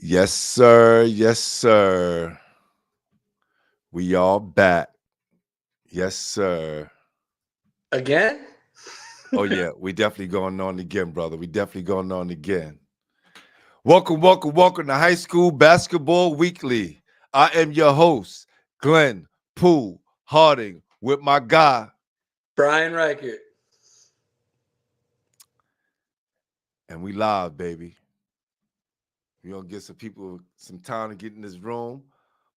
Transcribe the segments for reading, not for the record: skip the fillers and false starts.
Yes, sir. Yes, sir. We all back. Yes, sir. Again? Oh, yeah. We definitely going on again, brother. We definitely going on again. Welcome, welcome, welcome to High School Basketball Weekly. I am your host, Glenn Poole Harding, with my guy. Brian Reichert. And we live, baby. We're going to get some people some time to get in this room.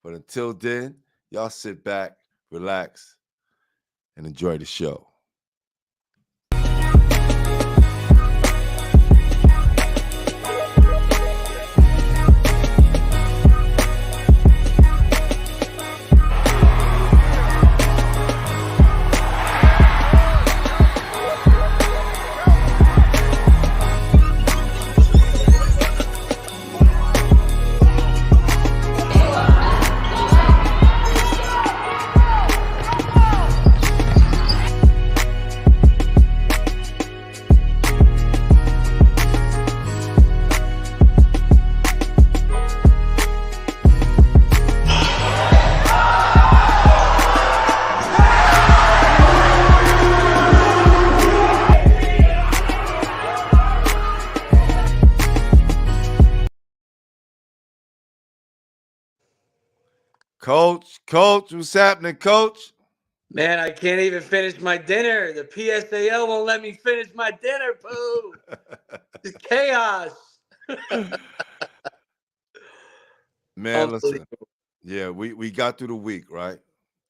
But until then, y'all sit back, relax, and enjoy the show. Coach, what's happening, Coach? Man, I can't even finish my dinner. The PSAL won't let me finish my dinner, Pooh. It's chaos. Man, listen. Yeah, we got through the week, right?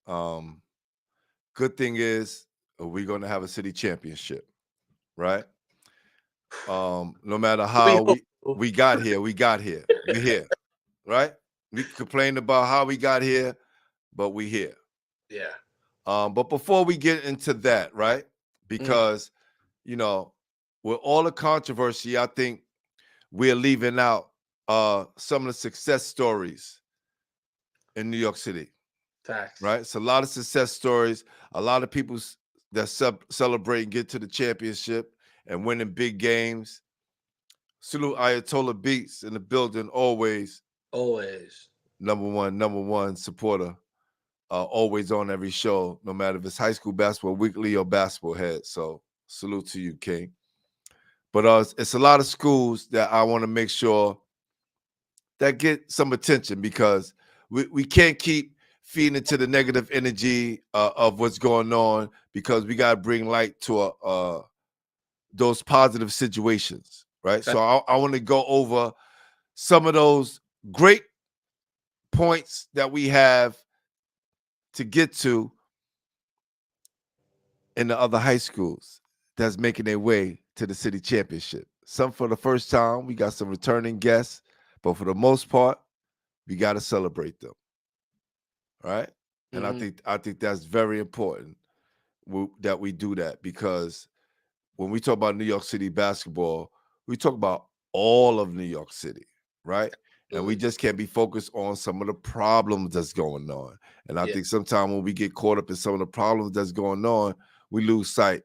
Good thing is we're gonna have a city championship, right? No matter how we got here, we're here, right? We complained about how we got here, but we here. Yeah. But before we get into that, right? Because with all the controversy, I think we're leaving out some of the success stories in New York City. Facts. Right? It's a lot of success stories, a lot of people that celebrate and get to the championship and winning big games. Salute Ayatollah Beats in the building always. Always. Number one supporter. Always on every show, no matter if it's High School Basketball Weekly or Basketball Head. So salute to you, King. But it's a lot of schools that I want to make sure that get some attention because we can't keep feeding into the negative energy of what's going on because we got to bring light to those positive situations, right? So I want to go over some of those great points that we have to get to in the other high schools that's making their way to the city championship. Some for the first time, we got some returning guests, but for the most part, we got to celebrate them. Right? And I think that's very important that we do that because when we talk about New York City basketball, we talk about all of New York City, right? And we just can't be focused on some of the problems that's going on. And I think sometimes when we get caught up in some of the problems that's going on, we lose sight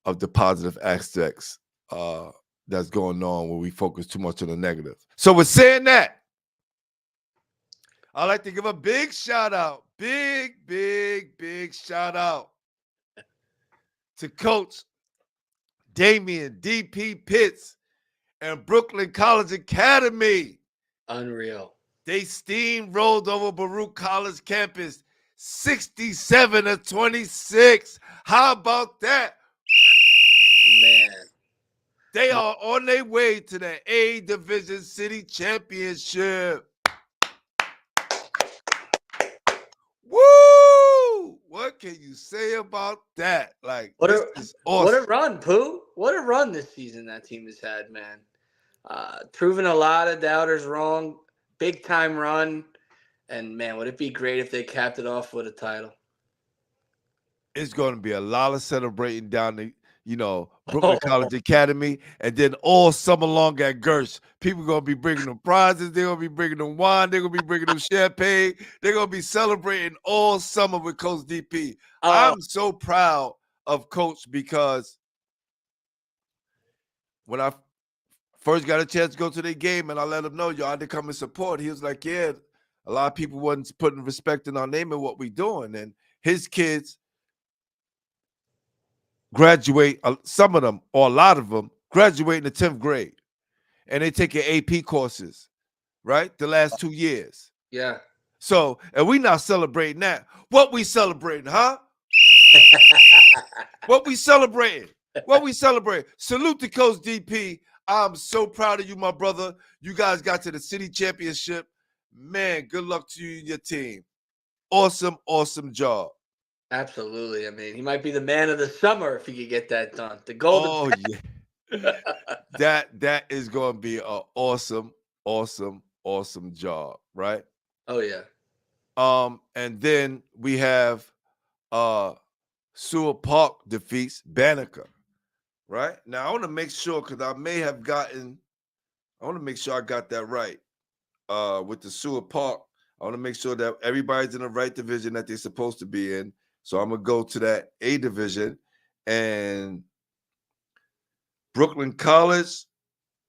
of the positive aspects that's going on when we focus too much on the negative. So with saying that, I'd like to give a big shout out, big shout out to Coach Damian D.P. Pitts and Brooklyn College Academy. Unreal. They steamrolled over Baruch College campus 67-26. How about that? Man. They are on their way to the A Division City Championship. Woo! What can you say about that? Like, this is awesome. What a run, Pooh. What a run this season that team has had, man. Proving a lot of doubters wrong. Big time run. And, man, would it be great if they capped it off with a title? It's going to be a lot of celebrating down the, Brooklyn College Academy. And then all summer long at Gersh, people going to be bringing them prizes. They're going to be bringing them wine. They're going to be bringing them champagne. They're going to be celebrating all summer with Coach DP. I'm so proud of Coach because when I first got a chance to go to their game, and I let him know, yo, I had to come and support. He was like, yeah, a lot of people wasn't putting respect in our name and what we doing. And his kids graduate, some of them, or a lot of them, graduate in the 10th grade. And they taking AP courses, right? The last 2 years. Yeah. So, and we not celebrating that. What we celebrating, huh? What we celebrating? What we celebrating? Salute to Coach DP. I'm so proud of you, my brother. You guys got to the city championship. Man, good luck to you and your team. Awesome, awesome job. Absolutely. I mean, he might be the man of the summer if he could get that done. The golden. Oh yeah. That is going to be an awesome, awesome job, right? Oh yeah. And then we have Sewell Park defeats Banneker, right? Now I want to make sure because I want to make sure I got that right. With the Sewell Park, I want to make sure that everybody's in the right division that they're supposed to be in. So I'm gonna go to that A division, and Brooklyn College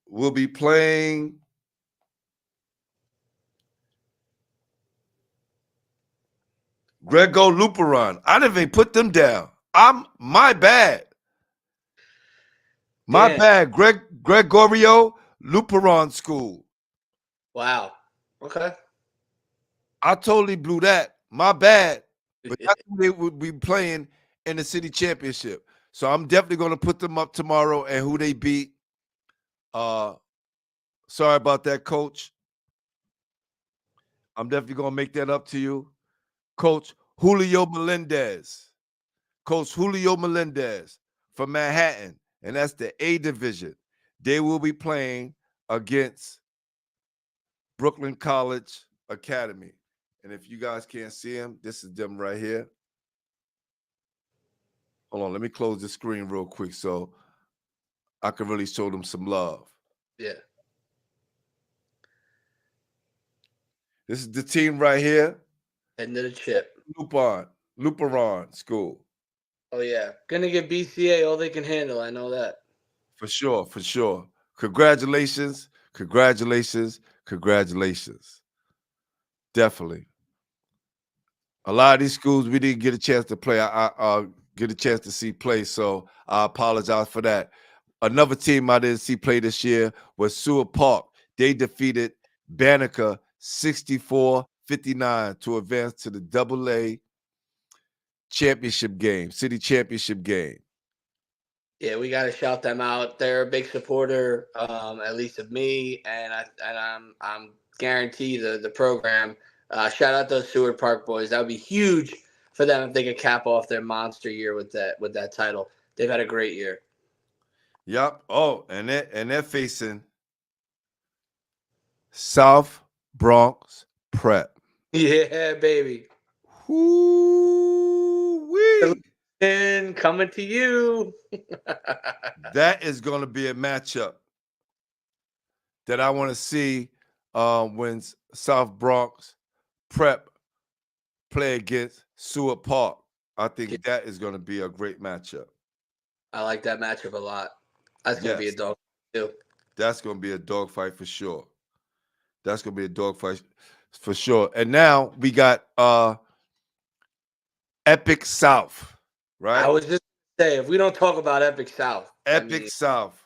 will be playing Grego Luperon. I didn't even put them down. My bad. My Damn. bad. Gregorio Luperon School. Wow. Okay. I totally blew that. My bad. But that's who they would be playing in the city championship. So I'm definitely going to put them up tomorrow and who they beat. Sorry about that, Coach. I'm definitely going to make that up to you. Coach Julio Melendez. Coach Julio Melendez from Manhattan. And that's the A division. They will be playing against Brooklyn College Academy. And if you guys can't see them, this is them right here. Hold on, let me close the screen real quick so I can really show them some love. Yeah. This is the team right here. Heading to the chip. Luperon School. Oh yeah. Gonna give BCA all they can handle. I know that. For sure, for sure. Congratulations, congratulations, congratulations. Definitely. A lot of these schools we didn't get a chance to play. I get a chance to see play, so I apologize for that. Another team I didn't see play this year was Sewell Park. They defeated Banneker 64-59 to advance to the AA championship game, city championship game. Yeah, we got to shout them out. They're a big supporter, at least of me, and I'm guarantee the program. Shout out those Seward Park boys. That would be huge for them if they could cap off their monster year with that title. They've had a great year. Yep. Oh, and they're facing South Bronx Prep. Yeah, baby. Woo-wee. And coming to you. That is going to be a matchup that I want to see when South Bronx Prep play against Seward Park. I think that is going to be a great matchup. I like that matchup a lot. That's going to be a dog too. That's going to be a dogfight for sure. That's going to be a dogfight for sure. And now we got Epic South, right? I was just say if we don't talk about Epic South, Epic South.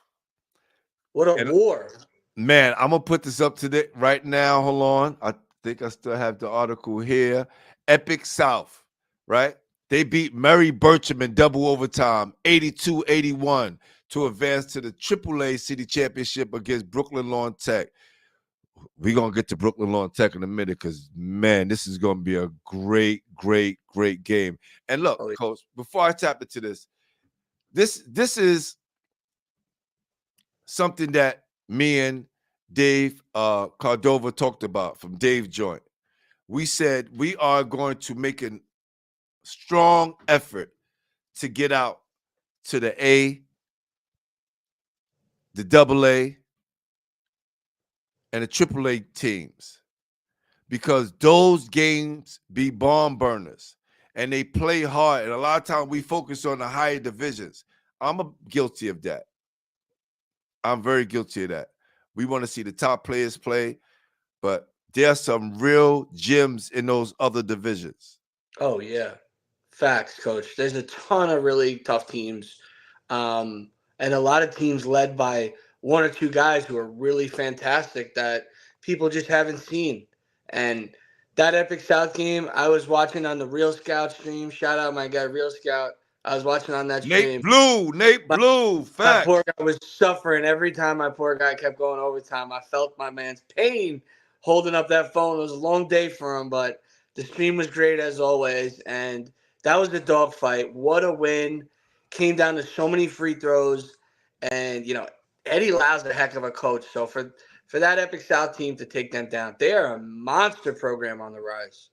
What a war. Man, I'm going to put this up to the right now. Hold on. I think I still have the article here. Epic South, right? They beat Mary Bircham in double overtime, 82-81, to advance to the AAA City Championship against Brooklyn Lawn Tech. We're going to get to Brooklyn Lawn Tech in a minute because, man, this is going to be a great, great, great game. And look, Coach, before I tap into this is something that me and Dave Cordova talked about from Dave Joint. We said we are going to make a strong effort to get out to the A, the AA, and the AAA teams because those games be bomb burners and they play hard. And a lot of times we focus on the higher divisions. I'm guilty of that. I'm very guilty of that. We want to see the top players play, but there are some real gems in those other divisions. Oh yeah, facts, coach. There's a ton of really tough teams, and a lot of teams led by one or two guys who are really fantastic that people just haven't seen. And that Epic South game, I was watching on the Real Scout stream. Shout out my guy Real Scout. I was watching on that stream. Nate Blue, My poor facts. guy was suffering every time my poor guy kept going overtime. I felt my man's pain holding up that phone. It was a long day for him, but the stream was great as always. And that was the dogfight. What a win. Came down to so many free throws. And, Eddie Lau's a heck of a coach. So for that Epic South team to take them down, they are a monster program on the rise.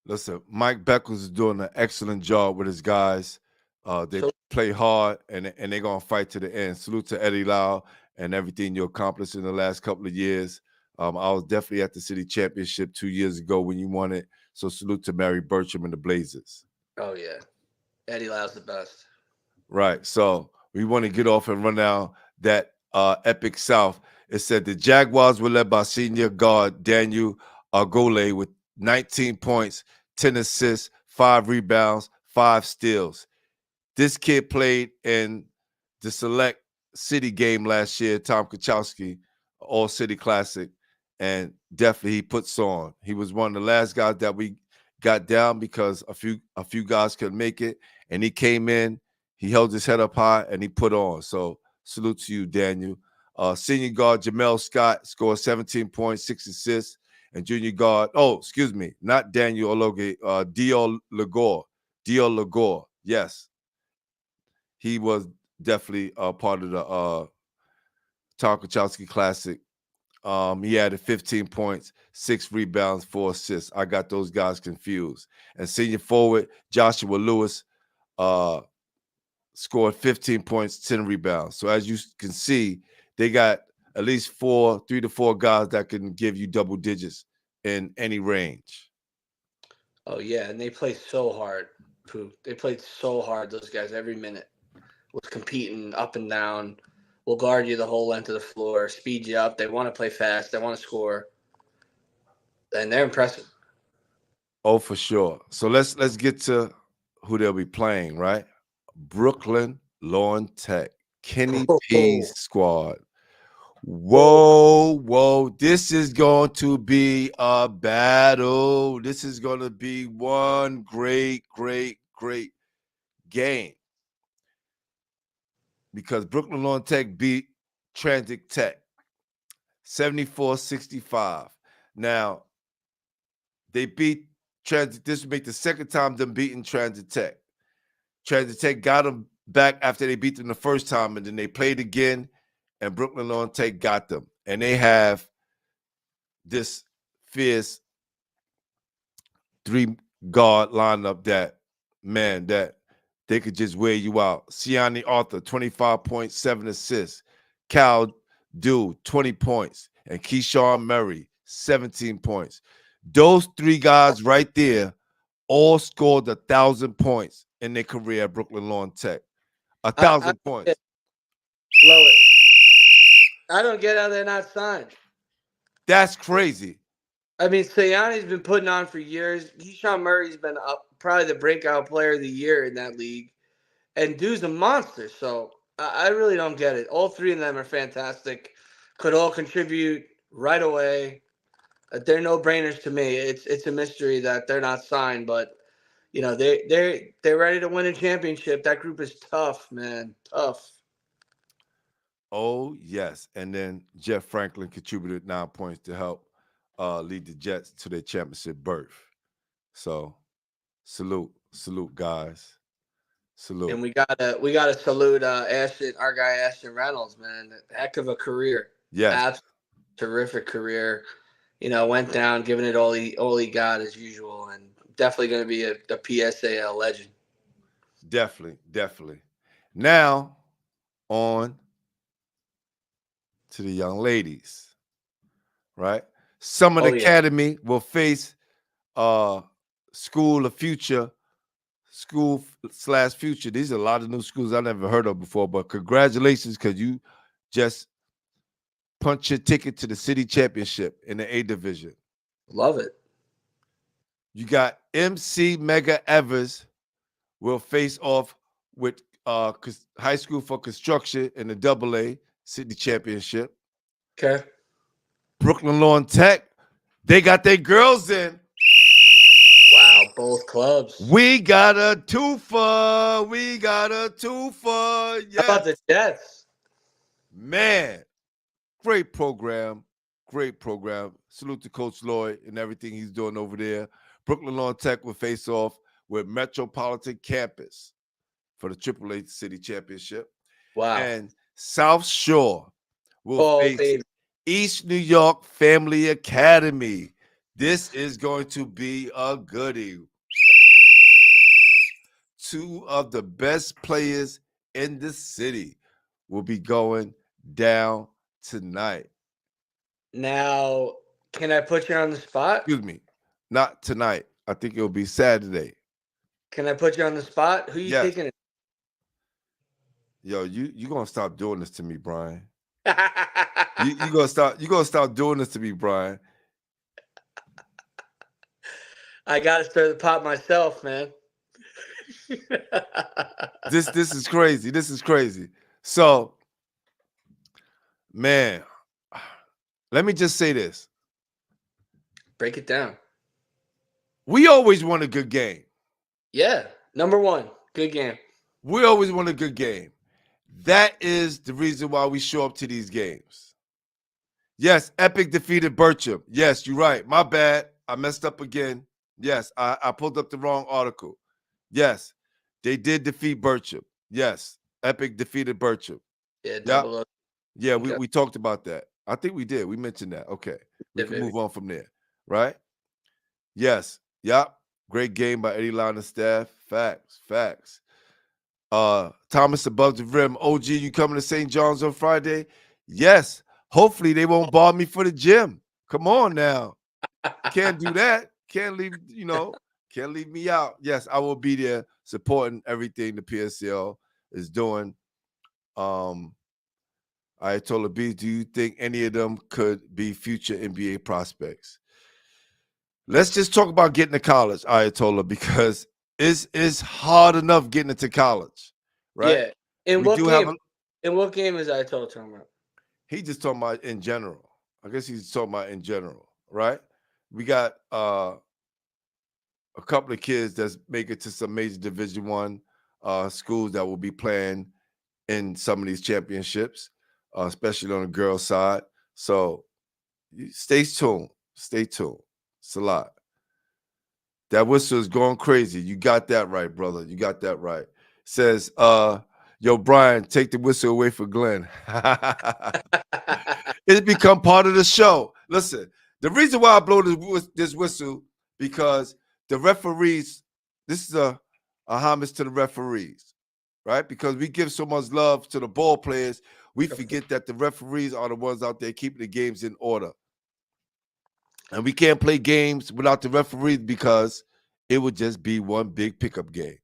Listen, Mike Beckles is doing an excellent job with his guys. They So, play hard and they're gonna fight to the end. Salute to Eddie Lau and everything you accomplished in the last couple of years. I was definitely at the city championship 2 years ago when you won it. So salute to Mary Bertram and the Blazers. oh, yeah. Eddie Lau's the best. Right. So we want to get off and run down that epic South. It said the Jaguars were led by senior guard Daniel Argole with 19 points, 10 assists, 5 rebounds, 5 steals. This kid played in the select city game last year, Tom Kachowski, All City Classic, and definitely he puts on. He was one of the last guys that we got down because a few guys couldn't make it, and he came in, he held his head up high, and he put on. So salute to you, Daniel. Senior guard Jamel Scott scored 17 points, 6 assists, and junior guard, not Daniel Ologe, Dior Lagore, yes. He was definitely a part of the Tom Kachowski Classic. He added 15 points, 6 rebounds, 4 assists. I got those guys confused. And senior forward Joshua Lewis scored 15 points, 10 rebounds. So as you can see, they got at least 3 to 4 guys that can give you double digits in any range. Oh, yeah. And they play so hard, Pooh. They played so hard, those guys, every minute. Was competing up and down, will guard you the whole length of the floor, speed you up. They want to play fast. They want to score, and they're impressive. Oh, for sure. So let's get to who they'll be playing, right? Brooklyn Lawn Tech, Kenny P's Oh, squad. oh, Whoa. This is going to be a battle. This is going to be one great game because Brooklyn Lawn Tech beat Transit Tech 74-65. Now, they beat Transit. This would make the second time them beating Transit Tech. Transit Tech got them back after they beat them the first time, and then they played again, and Brooklyn Lawn Tech got them. And they have this fierce 3-guard lineup that they could just wear you out. Siani Arthur, 25.7 assists. Cal Dew, 20 points. And Keyshawn Murray, 17 points. Those 3 guys right there all scored 1,000 points in their career at Brooklyn Lawn Tech. I 1,000 blow points. it. I don't get how they're not signed. That's crazy. I mean, Sayani's been putting on for years. Keyshawn Murray's been probably the breakout player of the year in that league, and Dude's a monster. So I really don't get it. All 3 of them are fantastic. Could all contribute right away. They're no brainers to me. It's a mystery that they're not signed, but they're ready to win a championship. That group is tough, man. Tough. Oh, yes. And then Jeff Franklin contributed 9 points to help lead the Jets to their championship berth. So salute, guys. Salute. And we gotta salute Ashton, our guy Ashton Reynolds, man. Heck of a career. Yes, Absolutely terrific career. Went down, giving it all he got as usual, and definitely going to be a PSAL legend. definitely. Now on to the young ladies, right? Summit Oh yeah. Academy will face School of Future, school/future. These are a lot of new schools I never heard of before, but congratulations because you just punch your ticket to the city championship in the A division. Love it. You got MC Mega Evers will face off with high school for construction in the Double A city championship. Okay. Brooklyn Lawn Tech, they got their girls in. Wow, both clubs. We got a twofer. We got a twofer. How about the Yes. Jets? Man, great program. Great program. Salute to Coach Lloyd and everything he's doing over there. Brooklyn Lawn Tech will face off with Metropolitan Campus for the AAA City Championship. Wow. And South Shore will Oh, face baby. East New York Family Academy. This is going to be a goodie. Two of the best players in the city will be going down tonight. Now, can I put you on the spot? Excuse me, not tonight. I think it'll be Saturday. Can I put you on the spot? Who you Yes. taking? Yo, you gonna stop doing this to me, Brian? It? You gonna stop doing this to me, Brian? I gotta stir the pot myself, man. This is crazy. This is crazy. So, man, let me just say this. Break it down. We always want a good game. Yeah, number one, good game. We always want a good game. That is the reason why we show up to these games. Yes, Epic defeated Bircham. Yes, you're right. My bad. I messed up again. Yes, I pulled up the wrong article. Yes, they did defeat Bircham. Yes, Epic defeated Bircham. Yeah, double up. Yeah, Okay. we talked about that. I think we did. We mentioned that. Okay. We Yeah, can baby. move on from there. Right? Yes. Yep. Great game by Eddie Line and staff. Facts. Thomas above the rim. OG, you coming to St. John's on Friday? Yes. Hopefully they won't bar me for the gym. Come on now. Can't do that. Can't leave me out. Yes, I will be there supporting everything the PSL is doing. Ayatollah B, do you think any of them could be future NBA prospects? Let's just talk about getting to college, Ayatollah, because it's hard enough getting into college, right? Yeah. In We what do game? have In what game is I talking about? He just talking about in general. I guess he's talking about in general, right? We got a couple of kids that's making it to some major Division I schools that will be playing in some of these championships, especially on the girls' side. So stay tuned. Stay tuned. It's a lot. That whistle is going crazy. You got that right, brother. You got that right. Says, yo, Brian, take the whistle away for Glenn. It's become part of the show. Listen, the reason why I blow this whistle, because the referees, this is a homage to the referees, right? Because we give so much love to the ball players, we forget that the referees are the ones out there keeping the games in order. And we can't play games without the referees because it would just be one big pickup game.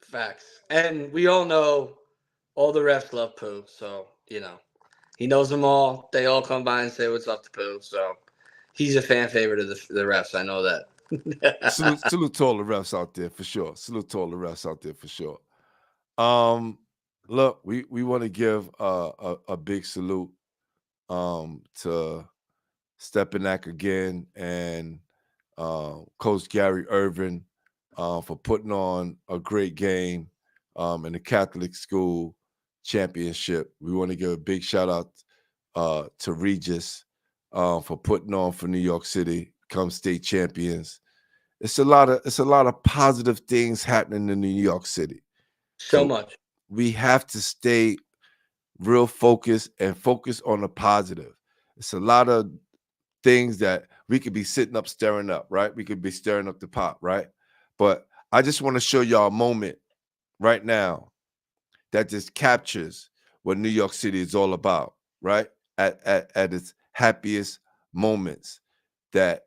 Facts. And we all know all the refs love Pooh, so he knows them all. They all come by and say what's up to Pooh, so he's a fan favorite of the refs. I know that. Salute to all the refs out there for sure. Salute to all the refs out there for sure. Look, we want to give a big salute to Stepanak again and Coach Gary Irvin for putting on a great game in the Catholic School Championship. We want to give a big shout out to Regis for putting on for New York City, become state champions. It's a lot of positive things happening in New York City. So much. We have to stay real focused and focus on the positive. It's a lot of things that we could be sitting up staring up, right? We could be staring up the pot, right? But I just want to show y'all a moment right now that just captures what New York City is all about, right? At its happiest moments that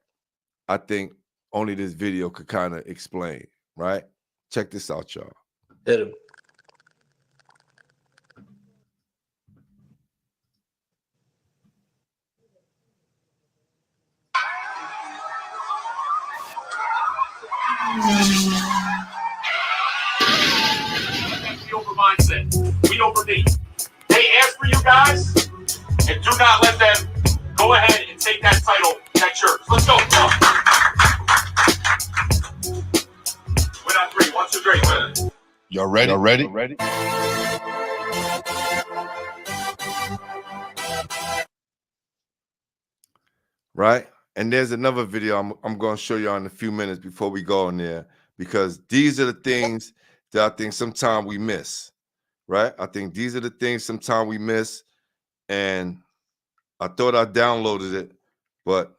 I think only this video could kind of explain, right? Check this out, y'all. Hit him. mindset. We over me. They asked for you guys, and do not let them go ahead and take that title, that church. Let's go. We're on three. 1, 2, 3. Y'all ready? Right? And there's another video I'm going to show you in a few minutes before we go in there, because these are the things that I think sometimes we miss, right? I think these are the things sometimes we miss, and I thought I downloaded it, but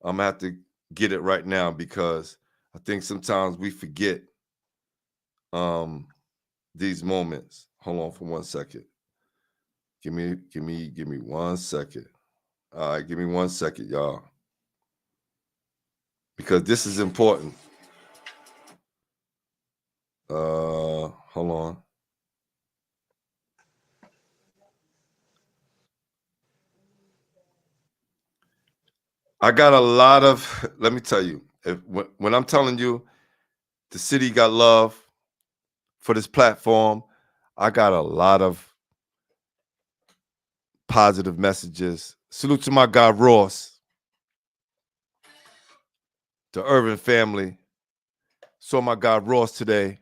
I'm going to have to get it right now because I think sometimes we forget these moments. Hold on for 1 second. Give me 1 second. All right, give me 1 second, y'all. Because this is important. Hold on. I got a lot of, let me tell you, when I'm telling you the city got love for this platform, I got a lot of positive messages. Salute to my guy Ross, the Irvin family. Saw my guy Ross today,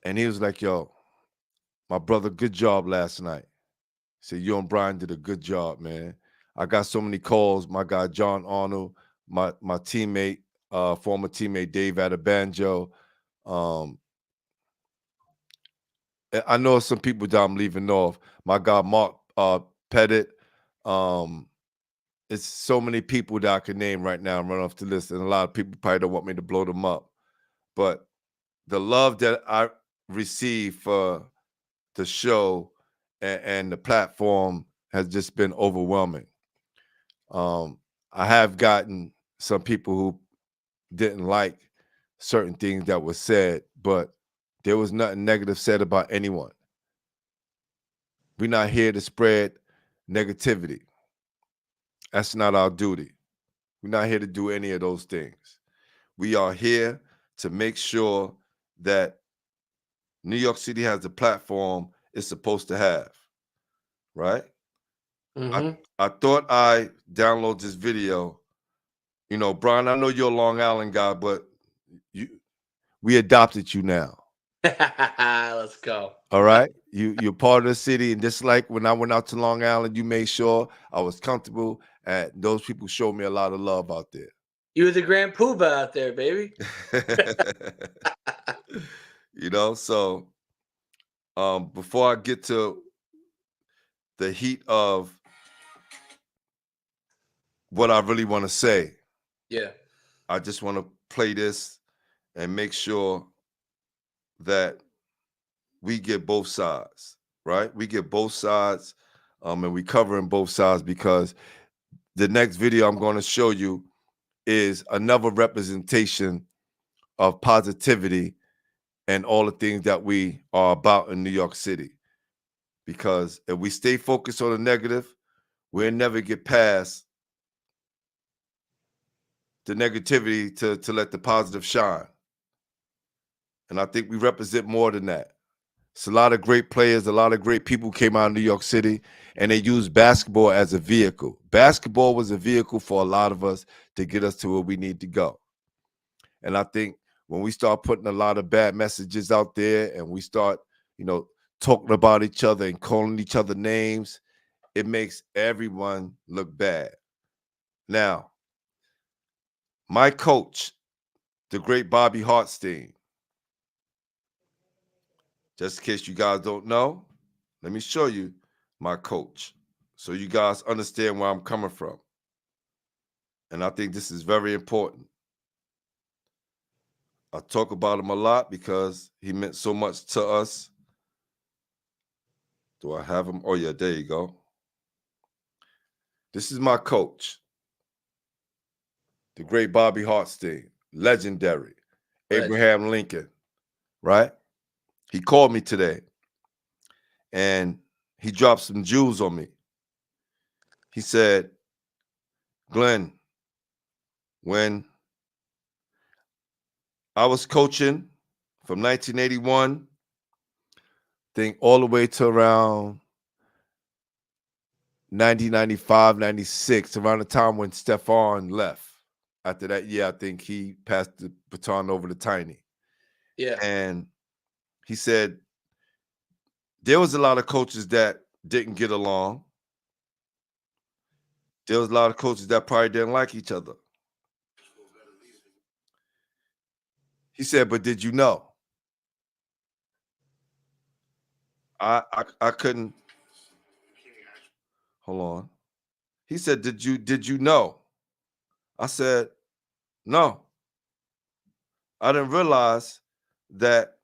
and he was like, yo, my brother, good job last night. He said, you and Brian did a good job, man. I got so many calls. My guy John Arnold, my teammate, former teammate Dave Adebanjo. I know some people that I'm leaving off. My guy Mark Pettit. It's so many people that I can name right now and run off the list, and a lot of people probably don't want me to blow them up. But the love that I receive for the show and the platform has just been overwhelming. I have gotten some people who didn't like certain things that were said, but there was nothing negative said about anyone. We're not here to spread negativity. That's not our duty. We're not here to do any of those things. We are here to make sure that New York City has the platform it's supposed to have, right? Mm-hmm. I thought I download this video. You know, Brian, I know you're a Long Island guy, but we adopted you now. Let's go. All right. You're part of the city. And just like when I went out to Long Island, you made sure I was comfortable. And those people showed me a lot of love out there. You were the Grand Poobah out there, baby. You know, so before I get to the heat of what I really want to say, Yeah. I just want to play this and make sure that we get both sides, right? We get both sides, and we covering both sides, because the next video I'm going to show you is another representation of positivity and all the things that we are about in New York City. Because if we stay focused on the negative, we'll never get past the negativity to let the positive shine. And I think we represent more than that. It's a lot of great players, a lot of great people came out of New York City, and they used basketball as a vehicle. Basketball was a vehicle for a lot of us to get us to where we need to go. And I think when we start putting a lot of bad messages out there and we start, talking about each other and calling each other names, it makes everyone look bad. Now, my coach, the great Bobby Hartstein, just in case you guys don't know, let me show you my coach so you guys understand where I'm coming from. And I think this is very important. I talk about him a lot because he meant so much to us. Do I have him? Oh, yeah, there you go. This is my coach, the great Bobby Hartstein, legendary, Abraham Lincoln, right? He called me today and he dropped some jewels on me. He said, Glenn, when I was coaching from 1981, think all the way to around 1995, 96, around the time when Stephon left. After that year, I think he passed the baton over to Tiny. Yeah. And he said there was a lot of coaches that didn't get along. There was a lot of coaches that probably didn't like each other. He said, but did you know? I couldn't. Hold on. He said, did you know? I said, no. I didn't realize that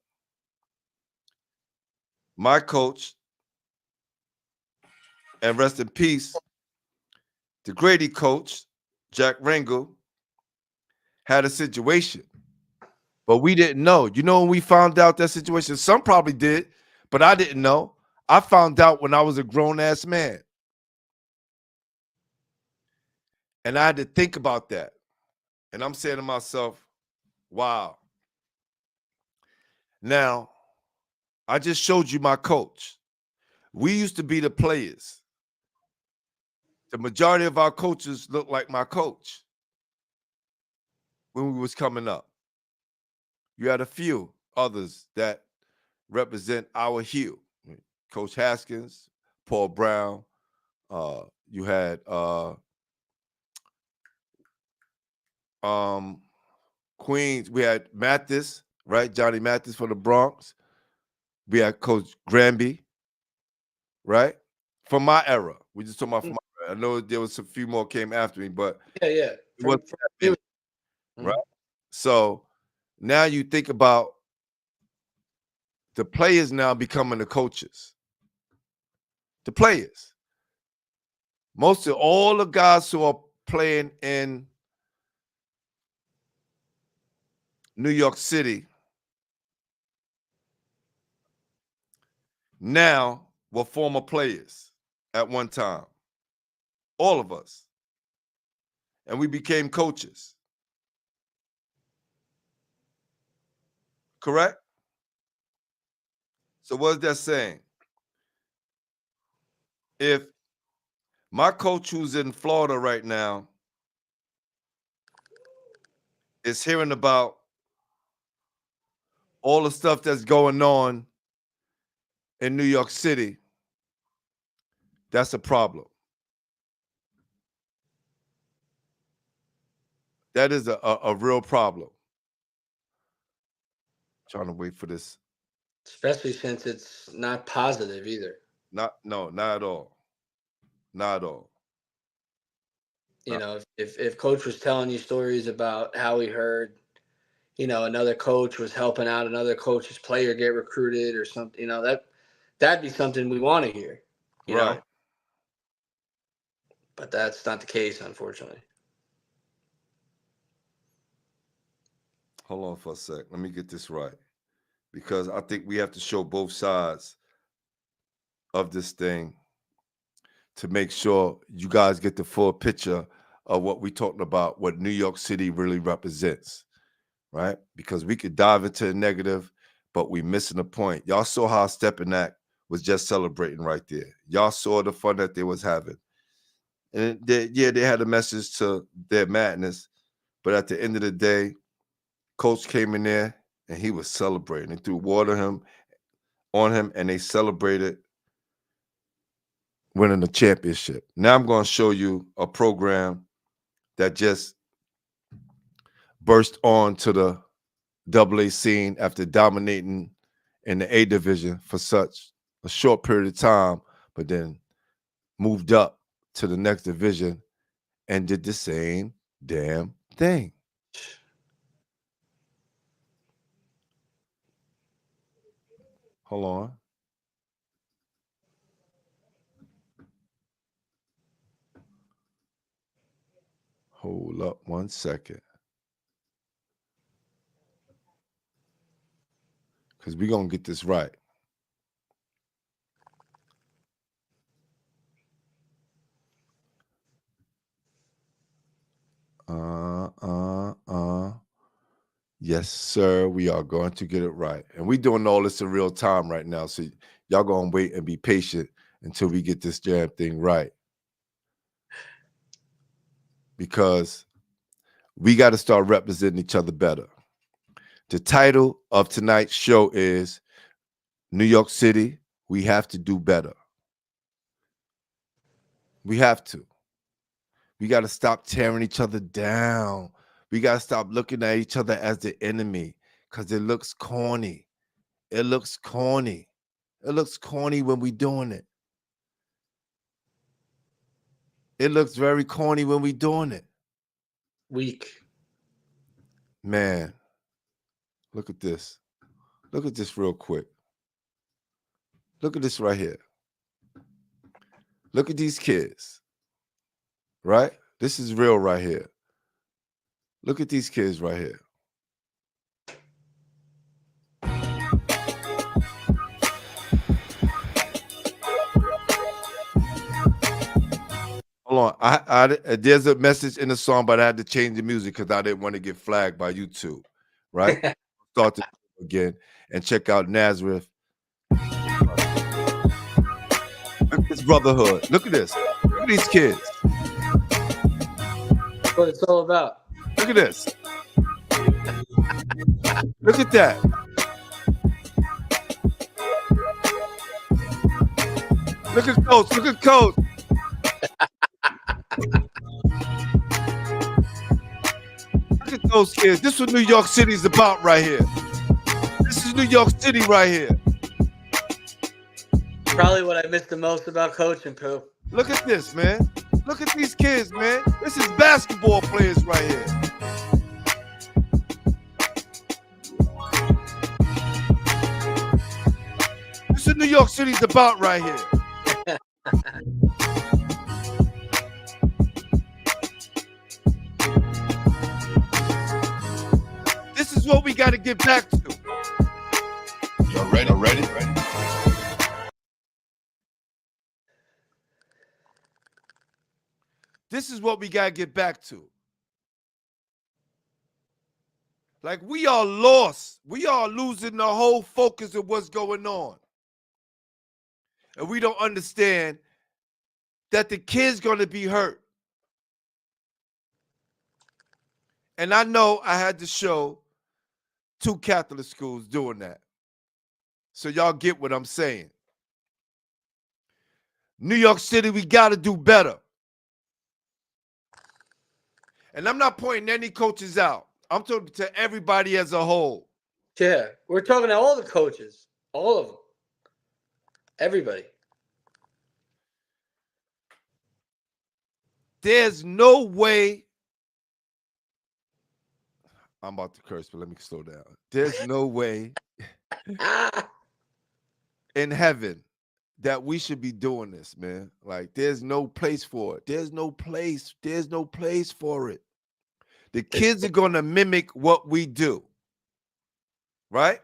my coach, and rest in peace, the Grady coach, Jack Ringel, had a situation. But we didn't know. You know when we found out that situation? Some probably did, but I didn't know. I found out when I was a grown-ass man. And I had to think about that. And I'm saying to myself, wow. Now, I just showed you my coach. We used to be the players. The majority of our coaches look like my coach when we was coming up. You had a few others that represent our hue. Coach Haskins, Paul Brown. You had Queens. We had Mathis, right? Johnny Mathis for the Bronx. We had Coach Granby, right? From my era. We just talking about from my era. I know there was a few more came after me, but Yeah. it wasn't that you. many, right? So now you think about the players now becoming the coaches. The players. Most of all the guys who are playing in New York City now were former players at one time. All of us. And we became coaches. Correct? So what is that saying? If my coach who's in Florida right now is hearing about all the stuff that's going on in New York City, that's a problem. That is a real problem. Trying to wait for this. Especially since it's not positive either. Not at all. Not at all. You know, if coach was telling you stories about how he heard, another coach was helping out another coach's player get recruited or something, that'd be something we want to hear, you Right. know. But that's not the case, unfortunately. Hold on for a sec. Let me get this right. Because I think we have to show both sides of this thing to make sure you guys get the full picture of what we're talking about, what New York City really represents, right? Because we could dive into the negative, but we missing the point. Y'all saw how Stepinac was just celebrating right there. Y'all saw the fun that they was having. And they had a message to their madness, but at the end of the day, coach came in there and he was celebrating. They threw water on him and they celebrated winning the championship. Now I'm going to show you a program that just burst onto the AA scene after dominating in the A division for such a short period of time, but then moved up to the next division and did the same damn thing. Hold on. Hold up 1 second. Because we're going to get this right. Yes, sir. We are going to get it right. And we're doing all this in real time right now. So y'all going to wait and be patient until we get this damn thing right. Because we got to start representing each other better. The title of tonight's show is New York City, we have to do better. We have to. We got to stop tearing each other down. We got to stop looking at each other as the enemy because it looks corny. It looks corny. It looks corny when we doing it. It looks very corny when we doing it. Weak. Man, look at this. Look at this real quick. Look at this right here. Look at these kids, right? This is real right here. Look at these kids right here. Hold on. There's a message in the song, but I had to change the music because I didn't want to get flagged by YouTube, right? Start the again and check out Nazareth. Look at this brotherhood. Look at this. Look at these kids. That's what it's all about. Look at this. Look at that. Look at Coach. Look at Coach. Look at those kids. This is what New York City is about right here. This is New York City right here. Probably what I missed the most about coaching, Pooh. Look at this, man. Look at these kids, man. This is basketball players right here. This is what New York City's about right here. This is what we got to get back to. Y'all ready? Ready? This is what we got to get back to. Like, we are lost. We are losing the whole focus of what's going on. And we don't understand that the kid's going to be hurt. And I know I had to show 2 Catholic schools doing that. So y'all get what I'm saying. New York City, we got to do better. And I'm not pointing any coaches out. I'm talking to everybody as a whole. Yeah, we're talking to all the coaches, all of them, everybody. There's no way. I'm about to curse, but let me slow down. There's no way in heaven that we should be doing this, man. Like, there's no place for it. There's no place. There's no place for it. The kids are going to mimic what we do, right?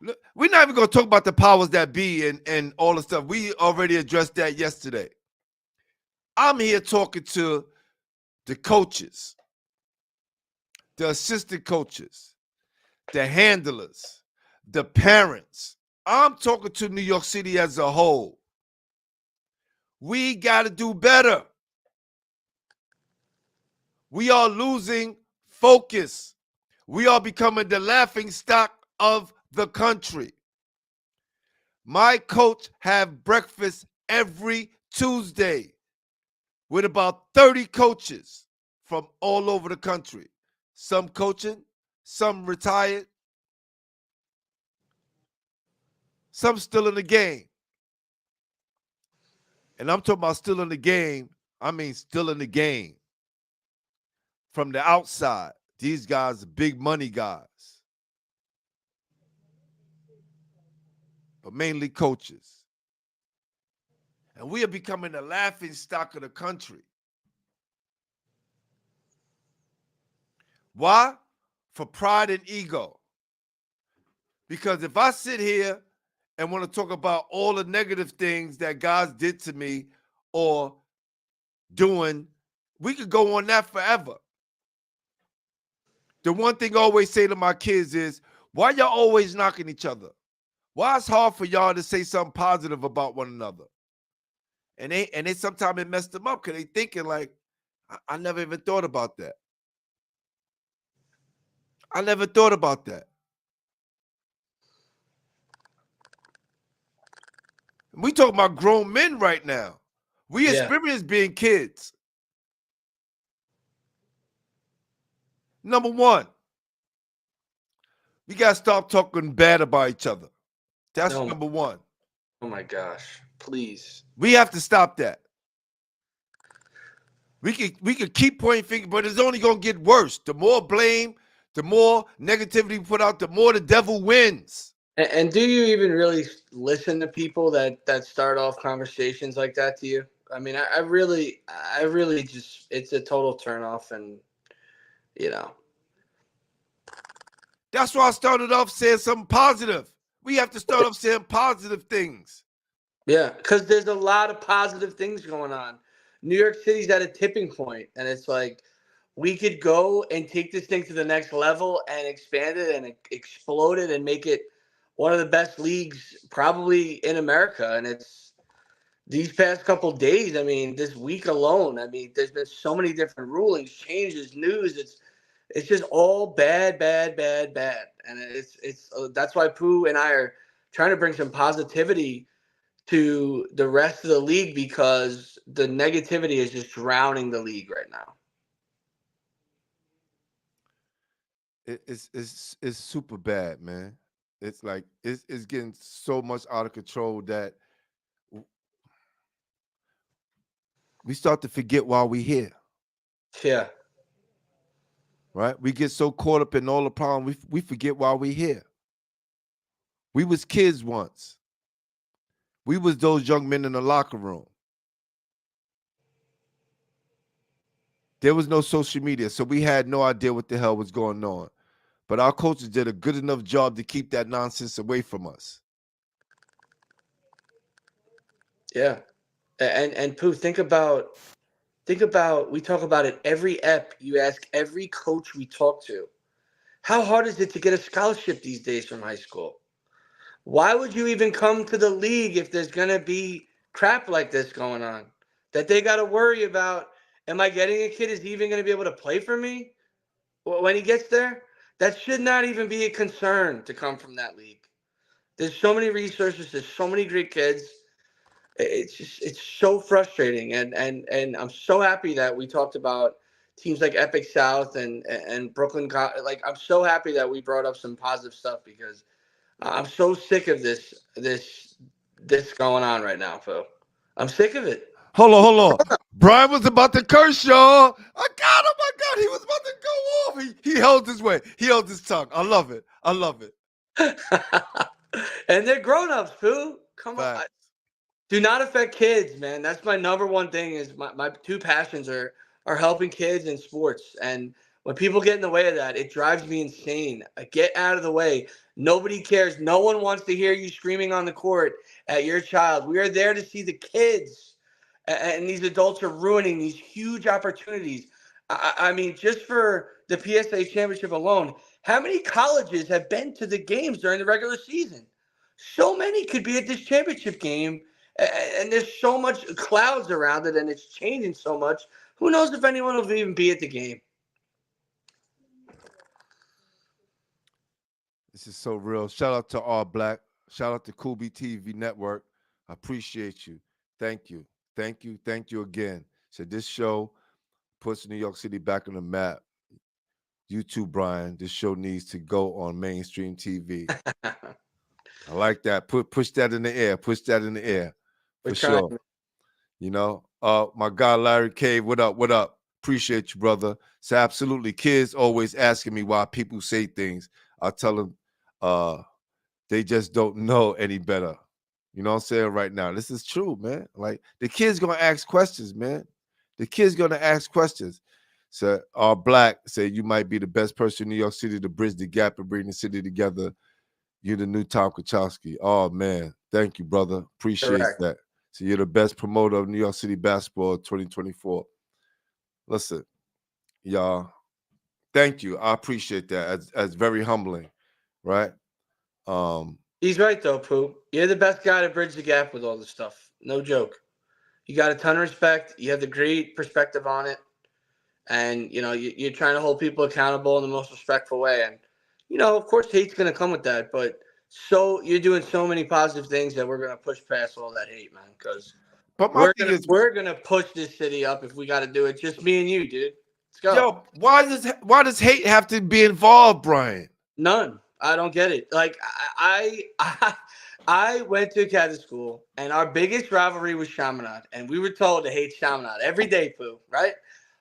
Look, we're not even going to talk about the powers that be and all the stuff. We already addressed that yesterday. I'm here talking to the coaches, the assistant coaches, the handlers, the parents. I'm talking to New York City as a whole. We got to do better. We are losing focus. We are becoming the laughing stock of the country. My coach have breakfast every Tuesday with about 30 coaches from all over the country. Some coaching, some retired, some still in the game. And I'm talking about still in the game, I mean still in the game. From the outside, these guys are big money guys. But mainly coaches. And we are becoming the laughing stock of the country. Why? For pride and ego. Because if I sit here and want to talk about all the negative things that guys did to me or doing, we could go on that forever. the one thing I always say to my kids is, why y'all always knocking each other? Why it's hard for y'all to say something positive about one another? And they sometimes it messed them up because they thinking like, I never even thought about that. I never thought about that. We talking about grown men right now. We experience being kids. Number one, we got to stop talking bad about each other. That's number one. Oh my gosh, please. We have to stop that. We could keep pointing fingers, but it's only gonna get worse. The more blame, the more negativity we put out, the more the devil wins. And do you even really listen to people that start off conversations like that to you? I mean, I really just, it's a total turnoff, and you know. That's why I started off saying something positive. We have to start off saying positive things. Yeah, because there's a lot of positive things going on. New York City's at a tipping point, and it's like we could go and take this thing to the next level and expand it and explode it and make it one of the best leagues probably in America. And it's these past couple days, I mean, this week alone, I mean, there's been so many different rulings, changes, news. It's just all bad, bad, bad, bad. And it's that's why Pooh and I are trying to bring some positivity to the rest of the league, because the negativity is just drowning the league right now. It's super bad, man. It's like it's getting so much out of control that we start to forget why we're here. Yeah. Right? We get so caught up in all the problems, we forget why we're here. We was kids once. We was those young men in the locker room. There was no social media, so we had no idea what the hell was going on. But our coaches did a good enough job to keep that nonsense away from us. Yeah. And Pooh, think about we talk about it every ep. You ask every coach we talk to, how hard is it to get a scholarship these days from high school? Why would you even come to the league if there's going to be crap like this going on? That they got to worry about, am I getting a kid? Is he even going to be able to play for me when he gets there? That should not even be a concern to come from that league. There's so many resources. There's so many great kids. It's so frustrating. And I'm so happy that we talked about teams like Epic South and Brooklyn. Like, I'm so happy that we brought up some positive stuff, because I'm so sick of this going on right now, Phil. I'm sick of it. Hold on. Brian was about to curse y'all. I got him. My God, he was about to go off. He held his way. He held his tongue. I love it. And they're grown-ups, Phil. Come Facts. on. Do not affect kids, man. That's my number one thing. Is my two passions are helping kids and sports. And when people get in the way of that, it drives me insane. Get out of the way. Nobody cares. No one wants to hear you screaming on the court at your child. We are there to see the kids, and these adults are ruining these huge opportunities. I mean, just for the PSA championship alone, how many colleges have been to the games during the regular season? So many could be at this championship game, and there's so much clouds around it, and it's changing so much. Who knows if anyone will even be at the game? This is so real. Shout out to All Black. Shout out to Kubi TV Network. I appreciate you. Thank you again. So this show puts New York City back on the map. You too, Brian. This show needs to go on mainstream TV. I like that. Push that in the air. Push that in the air. For sure. You know, my guy Larry Cave, what up? Appreciate you, brother. So absolutely, kids always asking me why people say things. I tell them they just don't know any better. You know what I'm saying right now? This is true, man. Like, the kids gonna ask questions, man. The kids gonna ask questions. So our Black say you might be the best person in New York City to bridge the gap and bring the city together. You're the new Tom Kachowski. Oh man, thank you, brother. Appreciate that. So you're the best promoter of New York City basketball 2024. Listen, y'all, Thank you. I appreciate that. That's very humbling, right? Um, He's right though, Pooh. You're the best guy to bridge the gap with all this stuff. No joke. You got a ton of respect. You have the great perspective on it, and you're trying to hold people accountable in the most respectful way. And of course, hate's going to come with that, but you're doing so many positive things that we're going to push past all that hate, man. Because but my we're thing gonna is, we're gonna push this city up if we got to do it. Just me and you, dude. Let's go. yo, why does hate have to be involved, Brian? None. I don't get it. Like I went to a Catholic school, and our biggest rivalry was Chaminade, and we were told to hate Chaminade every day, Pooh, right?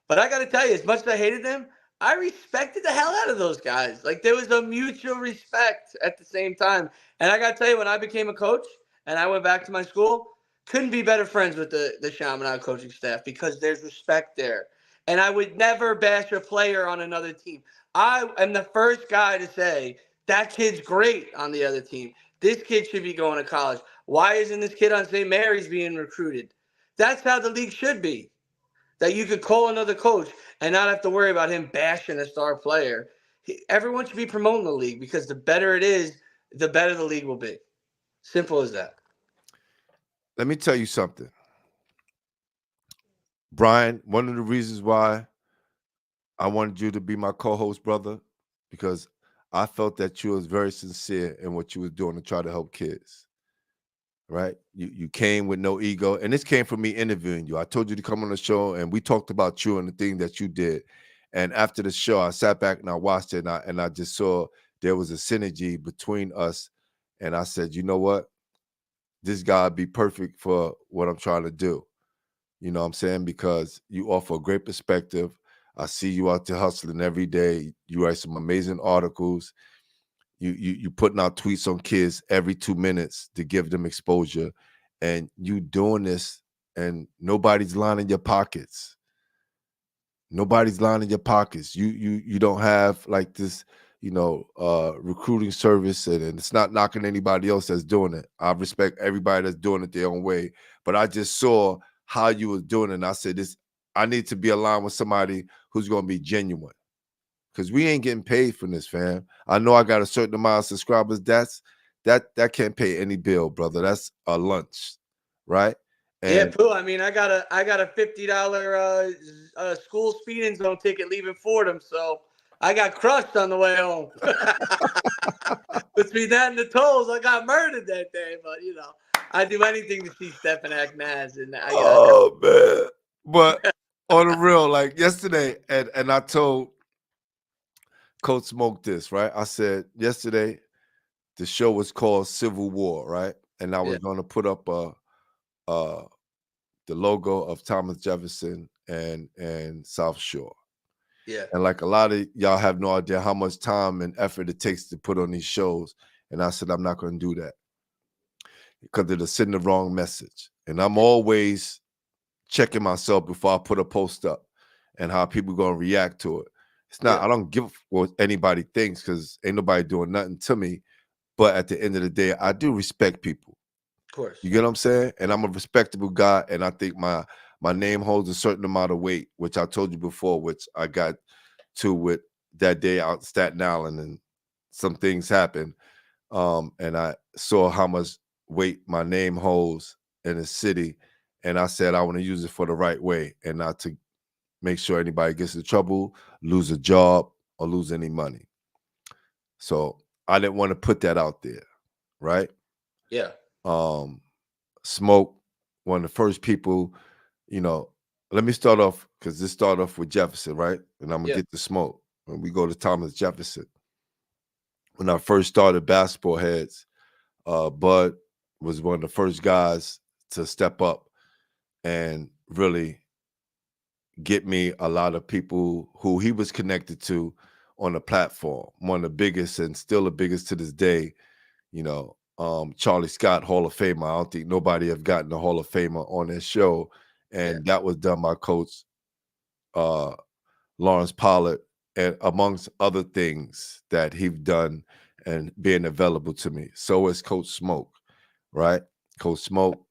But I got to tell you, as much as I hated them, I respected the hell out of those guys. Like there was a mutual respect at the same time. And I got to tell you, when I became a coach and I went back to my school, couldn't be better friends with the Chaminade coaching staff because there's respect there. And I would never bash a player on another team. I am the first guy to say that kid's great on the other team. This kid should be going to college. Why isn't this kid on St. Mary's being recruited? That's how the league should be. That you could call another coach and not have to worry about him bashing a star player. Everyone should be promoting the league because the better it is, the better the league will be. Simple as that. Let me tell you something, Brian. One of the reasons why I wanted you to be my co-host, brother, because I felt that you was very sincere in what you was doing to try to help kids. Right? You came with no ego, and this came from me interviewing you. I told you to come on the show, and we talked about you and the thing that you did. And after the show, I sat back and I watched it, and I just saw there was a synergy between us. And I said, you know what? This guy would be perfect for what I'm trying to do. You know what I'm saying? Because you offer a great perspective. I see you out there hustling every day. You write some amazing articles. You putting out tweets on kids every 2 minutes to give them exposure, and you doing this, and nobody's lining your pockets. Nobody's lining your pockets. You don't have like this, recruiting service, and it's not knocking anybody else that's doing it. I respect everybody that's doing it their own way, but I just saw how you was doing it, and I said, I need to be aligned with somebody who's going to be genuine. Because we ain't getting paid from this, fam. I know I got a certain amount of subscribers. That can't pay any bill, brother. That's a lunch, right? Yeah, And Pooh. I mean, I got a $50 school speeding zone ticket leaving Fordham, so I got crushed on the way home. Between that and the tolls, I got murdered that day. But I do anything to see Stephen Agnaz, and oh man, but on the real, like yesterday, and I told Coach Smoke this, right? I said yesterday the show was called Civil War, right? And I was going to put up the logo of Thomas Jefferson and South Shore. Yeah. And like a lot of y'all have no idea how much time and effort it takes to put on these shows. And I said, I'm not going to do that because it'll send the wrong message. And I'm always checking myself before I put a post up and how people going to react to it. It's not, I don't give what anybody thinks because ain't nobody doing nothing to me. But at the end of the day, I do respect people. Of course. You get what I'm saying? And I'm a respectable guy, and I think my name holds a certain amount of weight, which I told you before, which I got to with that day out in Staten Island, and some things happened. And I saw how much weight my name holds in the city, and I said I want to use it for the right way and not to make sure anybody gets in trouble, lose a job, or lose any money. So I didn't want to put that out there, right? Yeah. Smoke, one of the first people, let me start off because this started off with Jefferson, right? And I'm gonna get to Smoke when we go to Thomas Jefferson. When I first started Basketball Heads, Bud was one of the first guys to step up and really get me a lot of people who he was connected to on the platform. One of the biggest and still the biggest to this day, Charlie Scott, Hall of Famer. I don't think nobody have gotten the Hall of Famer on this show. And that was done by Coach Lawrence Pollard, and amongst other things that he's done and being available to me. So is Coach Smoke, right? Coach Smoke,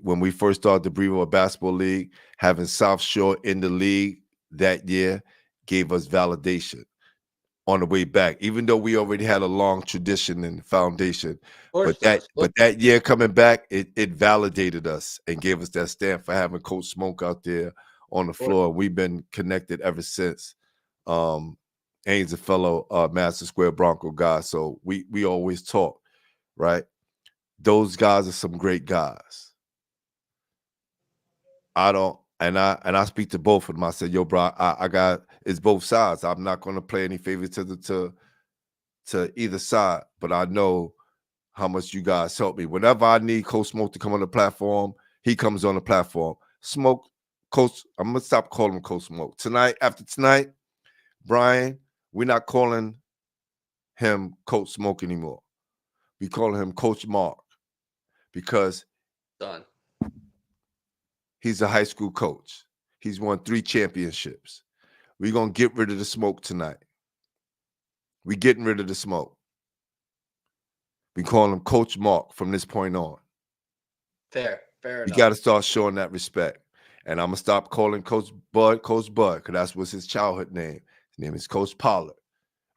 when we first started the Brevo Basketball League, having South Shore in the league that year gave us validation on the way back, even though we already had a long tradition and foundation. But that year coming back, it validated us and gave us that stamp for having Coach Smoke out there on the floor. We've been connected ever since. Ain's a fellow Madison Square Bronco guy, so we always talk, right? Those guys are some great guys. I speak to both of them. I said, yo, bro, I got it's both sides. I'm not going to play any favors to either side, but I know how much you guys help me. Whenever I need Coach Smoke to come on the platform, he comes on the platform. Smoke, Coach, I'm gonna stop calling him Coach Smoke. After tonight, Brian, we're not calling him Coach Smoke anymore. We call him Coach Mark because done. He's a high school coach. He's won 3 championships. We're going to get rid of the smoke tonight. We're getting rid of the smoke. We call him Coach Mark from this point on. Fair enough. You got to start showing that respect. And I'm going to stop calling Coach Bud, because that's what's his childhood name. His name is Coach Pollard.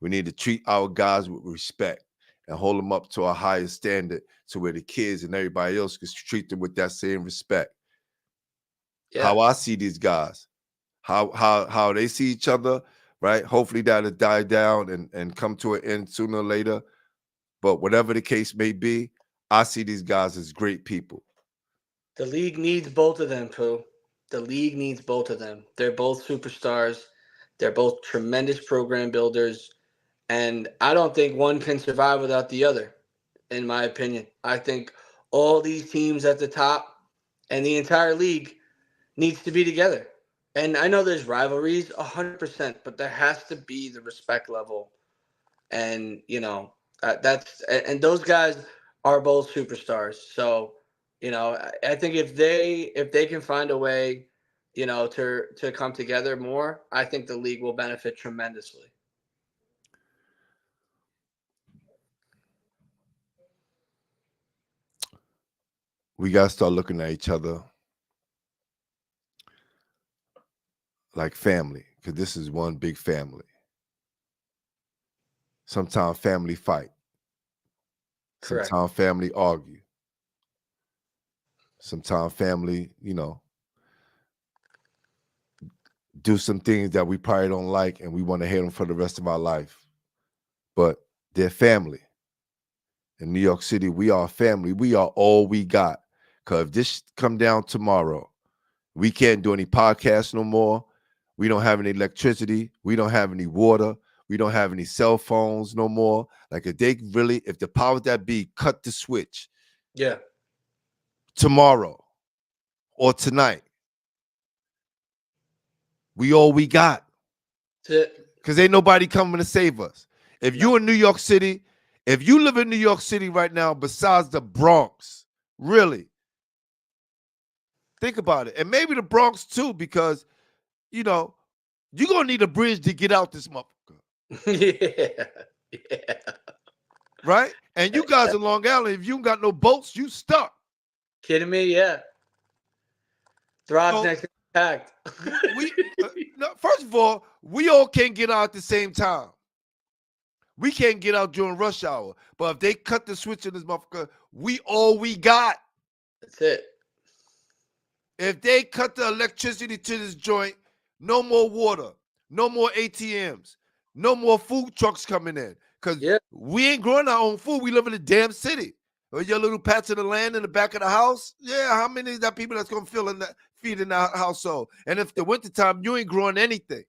We need to treat our guys with respect and hold them up to a higher standard to where the kids and everybody else can treat them with that same respect. Yeah. How I see these guys, how they see each other, right? Hopefully that'll die down and come to an end sooner or later. But whatever the case may be, I see these guys as great people. The league needs both of them, Pooh. The league needs both of them. They're both superstars. They're both tremendous program builders. And I don't think one can survive without the other, in my opinion. I think all these teams at the top and the entire league needs to be together. And I know there's rivalries 100%, but there has to be the respect level. And, and those guys are both superstars. So, I think if they can find a way, to come together more, I think the league will benefit tremendously. We got to start looking at each other like family, because this is one big family. Sometimes family fight. Correct. Sometimes family argue. Sometimes family, do some things that we probably don't like and we want to hate them for the rest of our life. But they're family. In New York City, we are family. We are all we got. Because if this come down tomorrow, we can't do any podcasts no more. We don't have any electricity. We don't have any water. We don't have any cell phones no more. Like if the powers that be cut the switch. Yeah. Tomorrow or tonight, we all we got. Because ain't nobody coming to save us. If you're in New York City, if you live in New York City right now, besides the Bronx, really, think about it. And maybe the Bronx too, because, you're going to need a bridge to get out this motherfucker. Yeah. Right? And you guys in Long Island, if you ain't got no boats, you stuck. Kidding me? Yeah. Throgs next packed. First of all, we all can't get out at the same time. We can't get out during rush hour. But if they cut the switch in this motherfucker, we all we got. That's it. If they cut the electricity to this joint, no more water, no more ATMs, no more food trucks coming in. Because we ain't growing our own food. We live in a damn city. Or your little patch of the land in the back of the house. Yeah, how many is that people that's going to feed in that household? And if the wintertime, you ain't growing anything.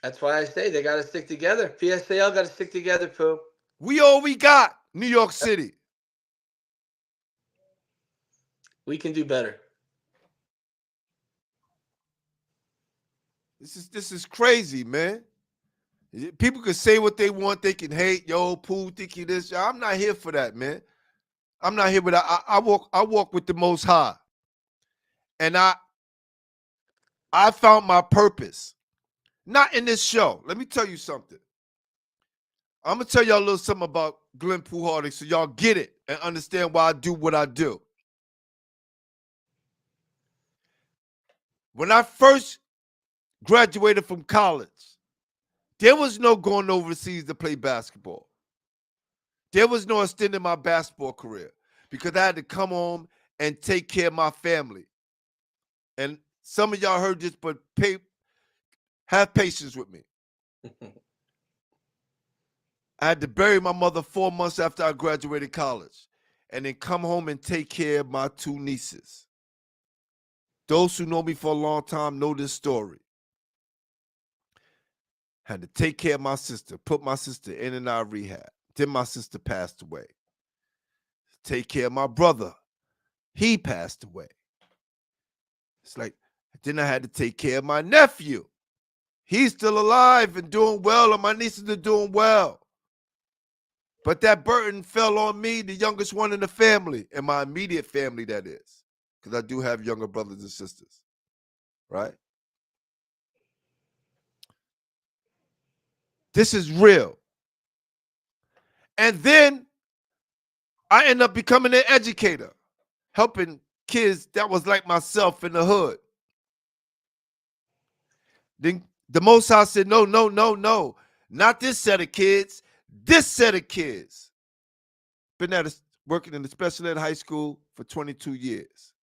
That's why I say they got to stick together. PSAL got to stick together, Pooh. We all we got, New York City. We can do better. This is crazy, man. People can say what they want. They can hate. Yo, Pooh, think you this. I'm not here for that, man. I'm not here with that. I walk with the Most High. And I found my purpose. Not in this show. Let me tell you something. I'm going to tell y'all a little something about Glenn Pooh Harding so y'all get it and understand why I do what I do. When I first graduated from college. There was no going overseas to play basketball. There was no extending my basketball career because I had to come home and take care of my family. And some of y'all heard this, but have patience with me. I had to bury my mother 4 months after I graduated college and then come home and take care of my 2 nieces. Those who know me for a long time know this story. Had to take care of my sister, put my sister in and out of rehab. Then my sister passed away. Take care of my brother. He passed away. It's like, then I had to take care of my nephew. He's still alive and doing well, and my nieces are doing well. But that burden fell on me, the youngest one in the family, and my immediate family, that is, because I do have younger brothers and sisters, right? This is real. And then I end up becoming an educator, helping kids that was like myself in the hood. Then the Most High said, no, no, no, no. Not this set of kids, this set of kids. Been working in the special ed high school for 22 years.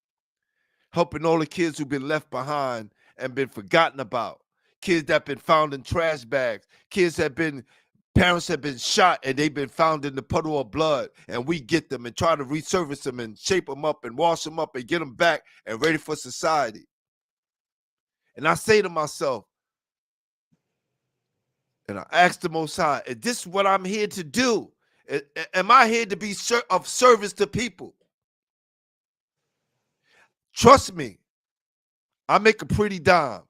Helping all the kids who've been left behind and been forgotten about. Kids that been found in trash bags. Kids parents have been shot and they've been found in the puddle of blood. And we get them and try to resurface them and shape them up and wash them up and get them back and ready for society. And I say to myself, and I ask the Most High, is this what I'm here to do? Am I here to be of service to people? Trust me, I make a pretty dime.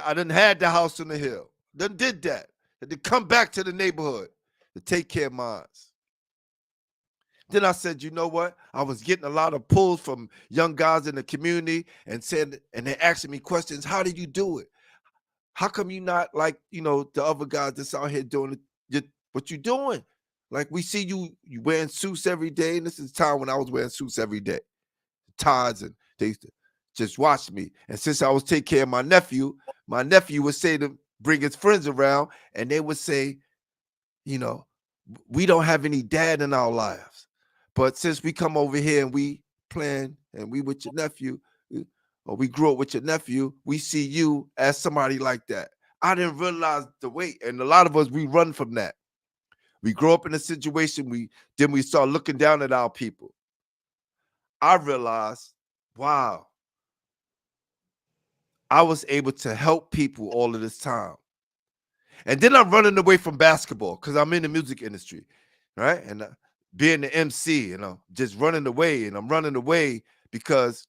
I done had the house on the hill. Done did that. Had to come back to the neighborhood to take care of mine. Then I said, you know what? I was getting a lot of pulls from young guys in the community and they asking me questions. How did you do it? How come you not like, the other guys that's out here doing what you doing? Like we see you wearing suits every day. And this is the time when I was wearing suits every day. Ties, and they used to just watch me. And since I was taking care of my nephew would say to bring his friends around and they would say, we don't have any dad in our lives. But since we come over here and we plan and we with your nephew, or we grew up with your nephew, we see you as somebody like that. I didn't realize the weight. And a lot of us, we run from that. We grow up in a situation, then we start looking down at our people. I realized, wow, I was able to help people all of this time. And then I'm running away from basketball because I'm in the music industry, right? And being the MC, just running away. And I'm running away because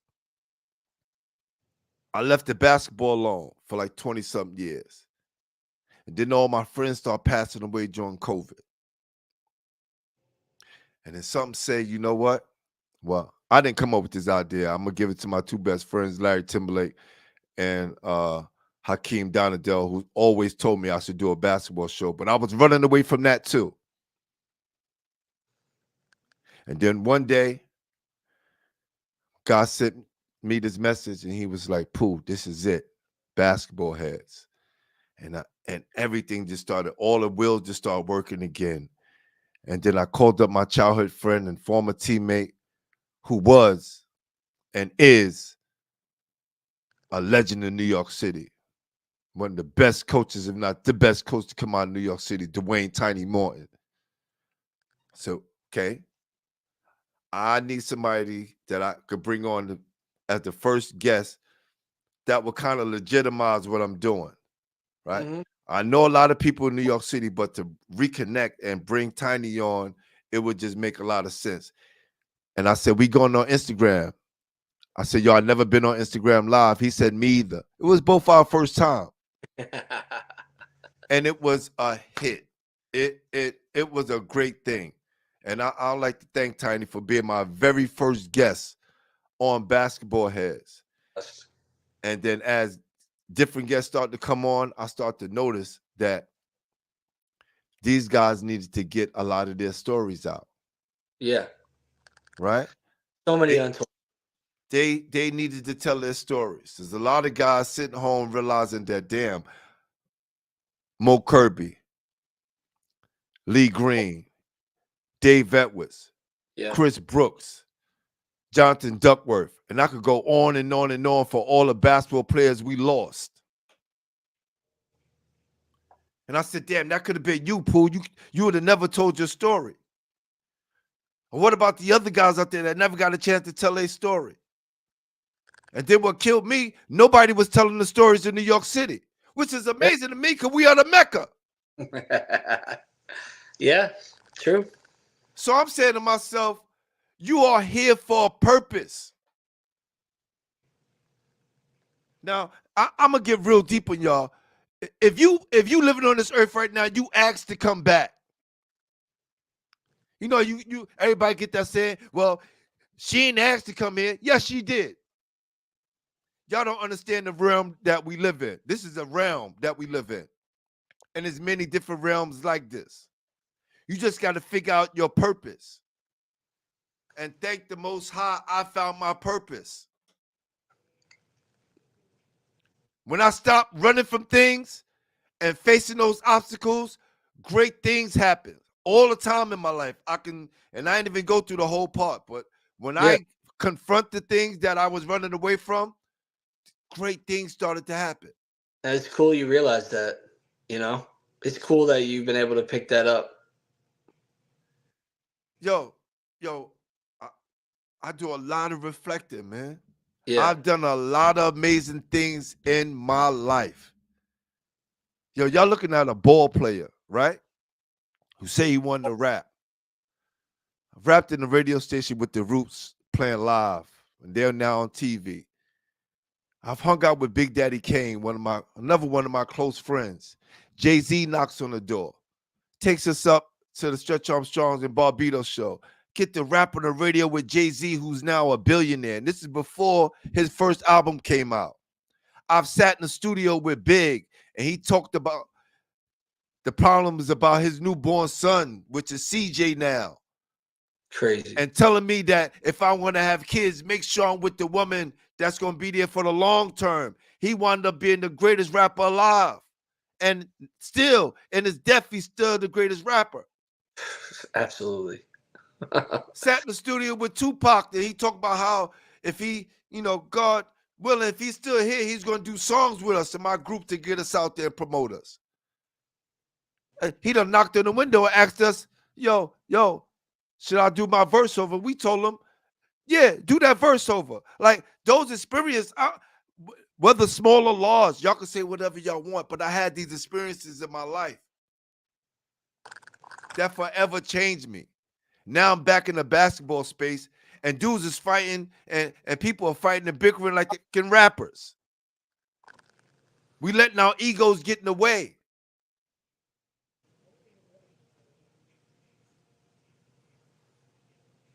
I left the basketball alone for like 20-something years. And then all my friends start passing away during COVID. And then something say, you know what? Well, I didn't come up with this idea. I'm going to give it to my 2 best friends, Larry Timberlake and Hakeem Donadell, who always told me I should do a basketball show. But I was running away from that too. And then one day, God sent me this message and he was like, Pooh, this is it. Basketball heads. And everything just started, all the wheels just started working again. And then I called up my childhood friend and former teammate who was and is a legend in New York City. One of the best coaches, if not the best coach to come out of New York City, Dwayne Tiny Morton. So, okay, I need somebody that I could bring on as the first guest that will kind of legitimize what I'm doing, right? Mm-hmm. I know a lot of people in New York City, but to reconnect and bring Tiny on, it would just make a lot of sense. And I said, we going on Instagram. I said, yo, I've never been on Instagram Live. He said, me either. It was both our first time. And it was a hit. It was a great thing. And I'd like to thank Tiny for being my very first guest on Basketball Heads. Yes. And then as different guests start to come on, I start to notice that these guys needed to get a lot of their stories out. Yeah. Right? So many untold. they needed to tell their stories. There's a lot of guys sitting home realizing that, damn, Mo Kirby, Lee Green, Dave Edwards, Yeah. Chris Brooks, Jonathan Duckworth, and I could go on and on and on for all the basketball players we lost. And I said, damn, that could have been you, Pooh. You would have never told your story. And what about the other guys out there that never got a chance to tell their story? And then what killed me, nobody was telling the stories in New York City, which is amazing to me because we are the Mecca. Yeah, true. So I'm saying to myself, you are here for a purpose. Now, I'm gonna get real deep on y'all. If you living on this earth right now, you asked to come back. You know, you everybody get that saying, well, she ain't asked to come here. Yes, she did. Y'all don't understand the realm that we live in. This is a realm that we live in. And there's many different realms like this. You just got to figure out your purpose. And thank the Most High, I found my purpose. When I stopped running from things and facing those obstacles, great things happen all the time in my life. I didn't even go through the whole part, but when I confront the things that I was running away from, great things started to happen. And it's cool you realize that, you know? It's cool that you've been able to pick that up. Yo, I do a lot of reflecting, man. Yeah. I've done a lot of amazing things in my life. Yo, y'all looking at a ball player, right? Who say he wanted to rap. I've rapped in the radio station with the Roots playing live, and they're now on TV. I've hung out with Big Daddy Kane, another one of my close friends. Jay-Z knocks on the door, takes us up to the Stretch Armstrongs and Barbados show. Get to rap on the radio with Jay-Z, who's now a billionaire. And this is before his first album came out. I've sat in the studio with Big, and he talked about the problems about his newborn son, which is CJ now. Crazy. And telling me that if I want to have kids, make sure I'm with the woman that's going to be there for the long term. He wound up being the greatest rapper alive. And still, in his death, he's still the greatest rapper. Absolutely. Sat in the studio with Tupac, and he talked about how if he, God willing, if he's still here, he's going to do songs with us in my group to get us out there and promote us. He done knocked on the window and asked us, yo, should I do my verse over? We told him, yeah, do that verse over. Like, those experiences, whether small or large, y'all can say whatever y'all want, but I had these experiences in my life that forever changed me. Now I'm back in the basketball space, and dudes is fighting, and people are fighting and bickering like fucking rappers. We letting our egos get in the way.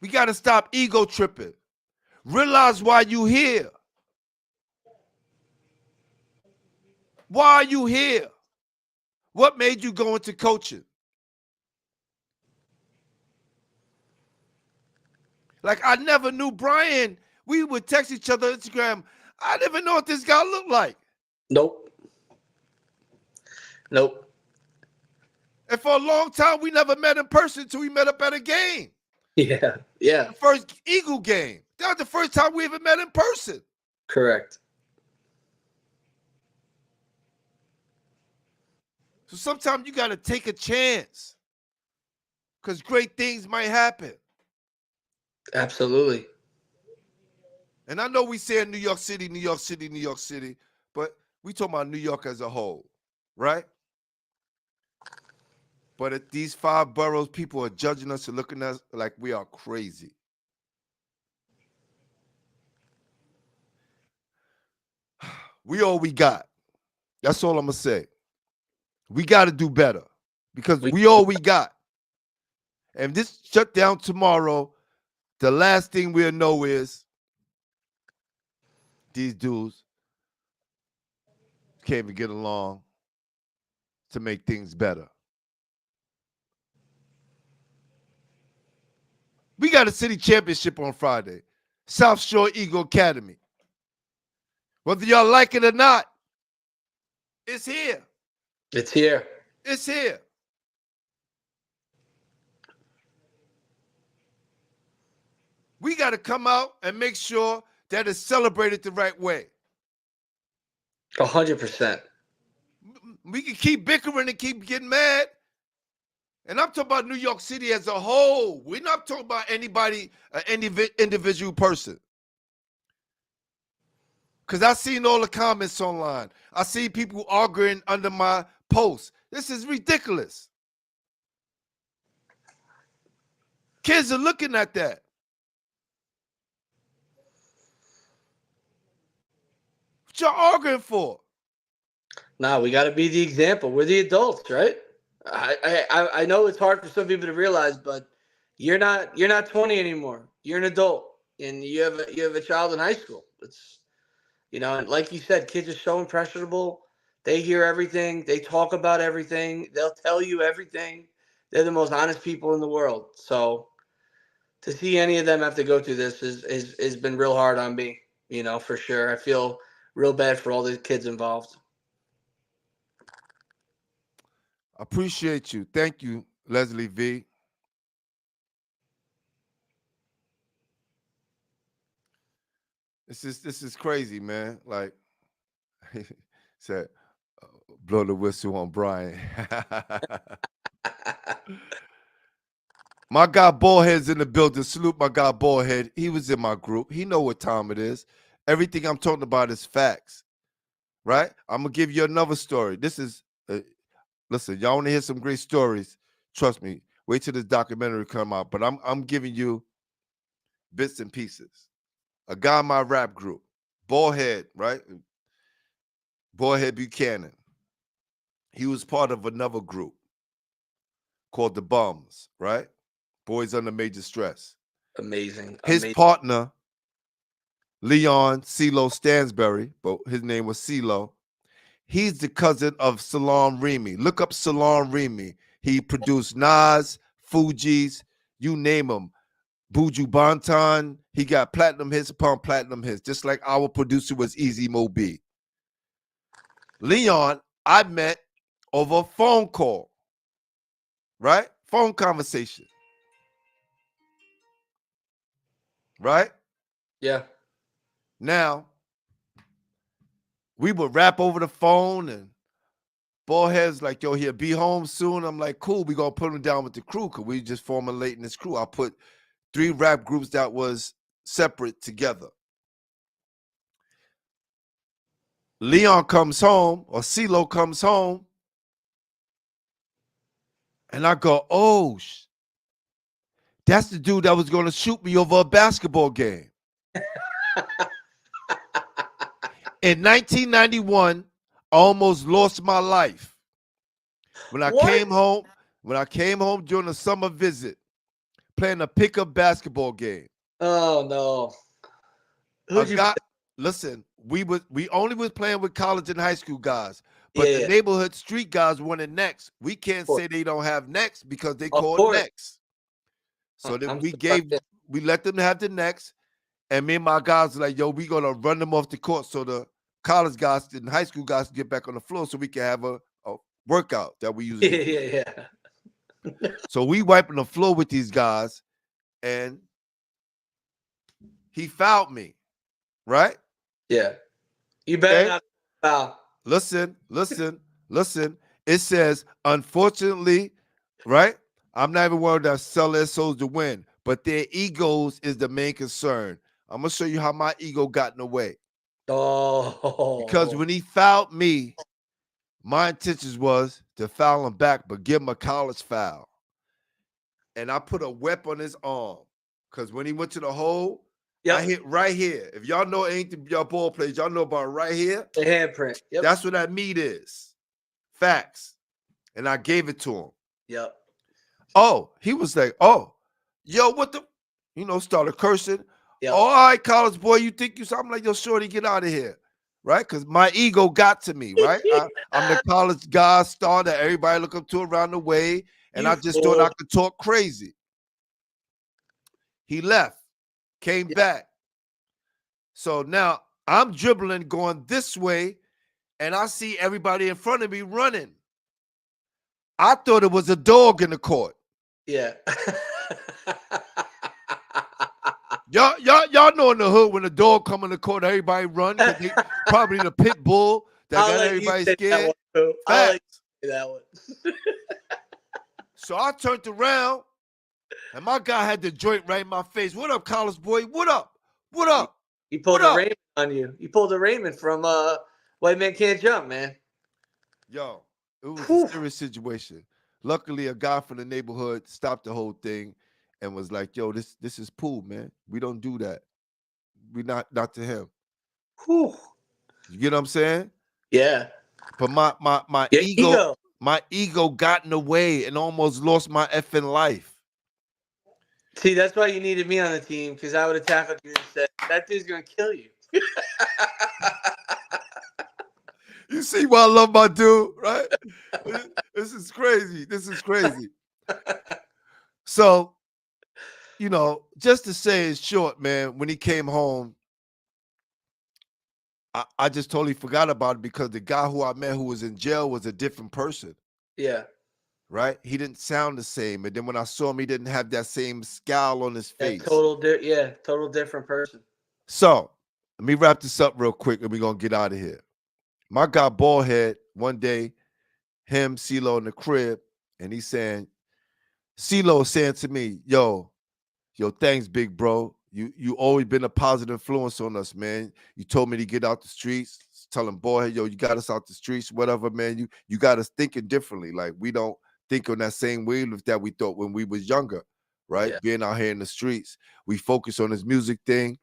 We got to stop ego tripping. Realize why you here. Why are you here? What made you go into coaching? Like, I never knew Brian. We would text each other on Instagram. I never know what this guy looked like. Nope. And for a long time, we never met in person until we met up at a game. Yeah. The first Eagle game. That was the first time we ever met in person. Correct. So sometimes you got to take a chance because great things might happen. Absolutely. And I know we say New York City, but we talking about New York as a whole, right? But at these 5 boroughs, people are judging us and looking at us like we are crazy. We all we got. That's all I'm going to say. We got to do better because we all we got. And if this shut down tomorrow, the last thing we'll know is these dudes can't even get along to make things better. We got a city championship on Friday. South Shore Eagle Academy. Whether y'all like it or not, it's here. It's here. It's here. We got to come out and make sure that it's celebrated the right way. 100%. We can keep bickering and keep getting mad. And I'm talking about New York City as a whole. We're not talking about anybody, any individual person. Because I seen all the comments online. I see people arguing under my post. This is ridiculous. Kids are looking at that. What y'all arguing for? Nah, we got to be the example. We're the adults, right? I know it's hard for some people to realize, but you're not 20 anymore. You're an adult, and you have a child in high school. It's and like you said, kids are so impressionable. They hear everything. They talk about everything. They'll tell you everything. They're the most honest people in the world. So to see any of them have to go through this is been real hard on me. For sure. I feel real bad for all the kids involved. Appreciate you. Thank you, Leslie V. This is crazy, man. Like said, blow the whistle on Brian. My guy Ballhead's in the building. Salute my guy Ballhead. He was in my group. He know what time it is. Everything I'm talking about is facts, right? I'm gonna give you another story. This is listen, y'all want to hear some great stories? Trust me. Wait till this documentary come out. But I'm giving you bits and pieces. A guy in my rap group, Ballhead, right? Ballhead Buchanan. He was part of another group called the Bums, right? Boys Under Major Stress. Amazing. His partner, Leon CeeLo Stansberry, but his name was CeeLo. He's the cousin of Salaam Remi. Look up Salaam Remi. He produced Nas, Fugees, you name them. Buju Banton. He got platinum hits upon platinum hits, just like our producer was Easy Mo B. Leon, I met over a phone call, right? Phone conversation. Right? Yeah. Now, we would rap over the phone, and Ballhead's like, yo, he'll be home soon. I'm like, cool, we gonna put him down with the crew because we just formulating this crew. I put 3 rap groups that was separate together. Leon comes home, or CeeLo comes home, and I go, oh, that's the dude that was going to shoot me over a basketball game. In 1991, I almost lost my life. When I came home during a summer visit, playing a pickup basketball game. Oh no. Listen, we only was playing with college and high school guys. But the neighborhood street guys wanted next. We can't say they don't have next because they called next. So then we let them have the next. And me and my guys were like, yo, we gonna run them off the court so the college guys and high school guys can get back on the floor so we can have a workout that we usually do. Yeah. So we wiping the floor with these guys, and he fouled me, right? Yeah. You better not foul. Listen. It says, unfortunately, right? I'm not even worried that sell their souls to win, but their egos is the main concern. I'm going to show you how my ego got in the way. Oh. Because when he fouled me, my intentions was to foul him back, but give him a college foul. And I put a whip on his arm. Because when he went to the hole, I hit right here. If y'all know anything y'all ball players, y'all know about right here. The handprint. Yep. That's what that meat is. Facts. And I gave it to him. Yep. Oh, he was like, oh, yo, what the, started cursing. Yep. Oh, all right, college boy, you think you something like, yo, shorty, get out of here. Right? Because my ego got to me, right? I'm the college guy star that everybody look up to around the way. And I just thought I could talk crazy. He left, came back. So now I'm dribbling going this way, and I see everybody in front of me running. I thought it was a dog in the court. Yeah. Y'all know in the hood when a dog come in the court, everybody run because they probably the pit bull that I'll got let you everybody say that scared. one, too. I'll let Facts. you say that one. So I turned around, and my guy had the joint right in my face. What up, college boy? What up? What up? He pulled What a up? Raymond on you. He pulled a Raymond from White Man Can't Jump, man. Yo, it was Whew. a serious situation. Luckily, a guy from the neighborhood stopped the whole thing and was like, "Yo, this is pool, man. We don't do that. We not to him." Whew. You get what I'm saying? Yeah. But my Your ego, my ego got in the way and almost lost my effing life. See, that's why you needed me on the team, because I would have tackled you and said, that dude's going to kill you. You see why I love my dude, right? This is crazy. This is crazy. So, just to say it short, man, when he came home, I just totally forgot about it because the guy who I met who was in jail was a different person. Yeah. Right? He didn't sound the same. And then when I saw him, he didn't have that same scowl on his face. Total different person. So let me wrap this up real quick and we're going to get out of here. My guy, Ballhead, one day, him, CeeLo in the crib, and he's saying, CeeLo saying to me, yo, thanks, big bro. You always been a positive influence on us, man. You told me to get out the streets. Tell him, boy, yo, you got us out the streets, whatever, man. You got us thinking differently. Like we don't think on that same wave that we thought when we was younger, right? Yeah. Being out here in the streets. We focus on this music thing.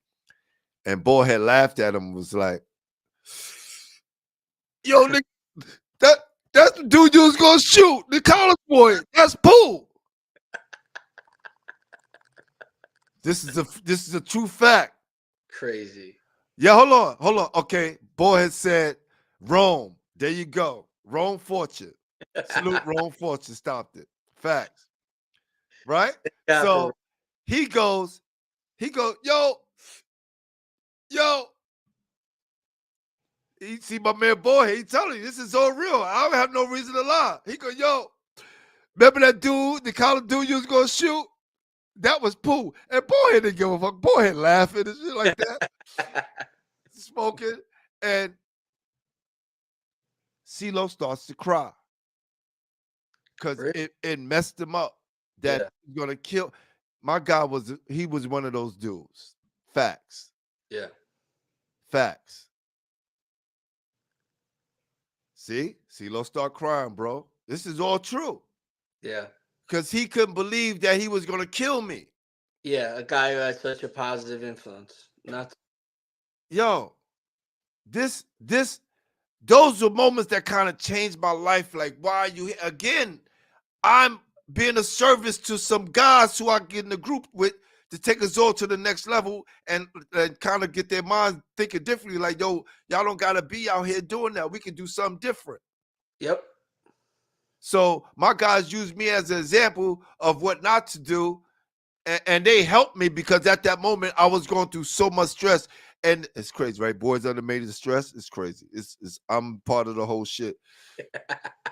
And Boy had laughed at him, was like, yo, nigga, that's the dude you was gonna shoot, the college boy. That's Pooh. This is a true fact. Crazy. Yeah, hold on. Okay, Boy had said Rome. There you go. Rome Fortune. Salute Rome Fortune. Stopped it. Facts. Right? So he goes, yo. He see my man Boy, he telling you this is all real. I don't have no reason to lie. He go, yo, remember that dude, the college dude you was gonna shoot? That was Pooh. And Boy didn't give a fuck. Boy laughing and shit like that. Smoking. And CeeLo starts to cry. Because it messed him up. That he's gonna kill. My guy was one of those dudes. Facts. Yeah. Facts. See? CeeLo start crying, bro. This is all true. Yeah. Because he couldn't believe that he was gonna kill me. Yeah, a guy who has such a positive influence. Yo, those are moments that kind of changed my life. Like, why are you here? Again, I'm being a service to some guys who I get in the group with to take us all to the next level and kind of get their minds thinking differently. Like, yo, y'all don't gotta be out here doing that. We can do something different. Yep. So my guys use me as an example of what not to do. And they helped me because at that moment I was going through so much stress. And it's crazy, right? Boys under major stress. It's crazy. I'm part of the whole shit.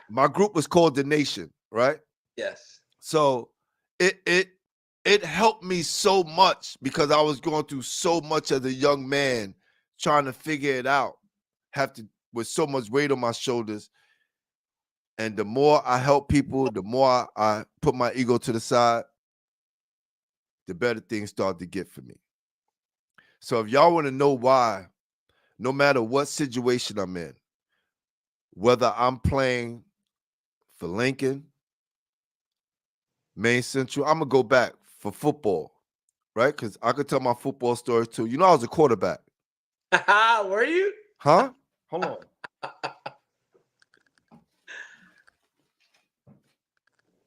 My group was called The Nation, right? Yes. So it helped me so much because I was going through so much as a young man trying to figure it out. With so much weight on my shoulders. And the more I help people, the more I put my ego to the side, the better things start to get for me. So if y'all want to know why, no matter what situation I'm in, whether I'm playing for Lincoln, Maine Central, I'm going to go back for football, right? Because I could tell my football story too. You know I was a quarterback. Were you? Huh? Hold on.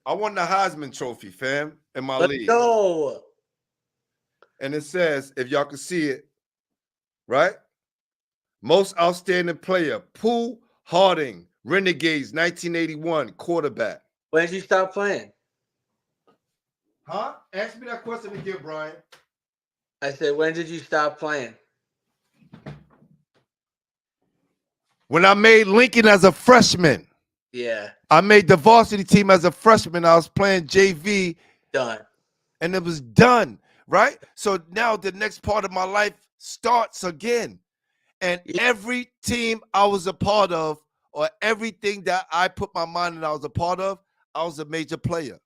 I won the Heisman Trophy, fam, in my league. Let's go. And it says, if y'all can see it, right? Most outstanding player, Pooh Harding, Renegades, 1981, quarterback. When did you stop playing? Huh? Ask me that question again, Brian. I said, when did you stop playing? When I made Lincoln as a freshman, Yeah. I made the varsity team as a freshman. I was playing JV. Done. And it was done, right? So now the next part of my life starts again. And every team I was a part of, or everything that I put my mind in I was a part of, I was a major player.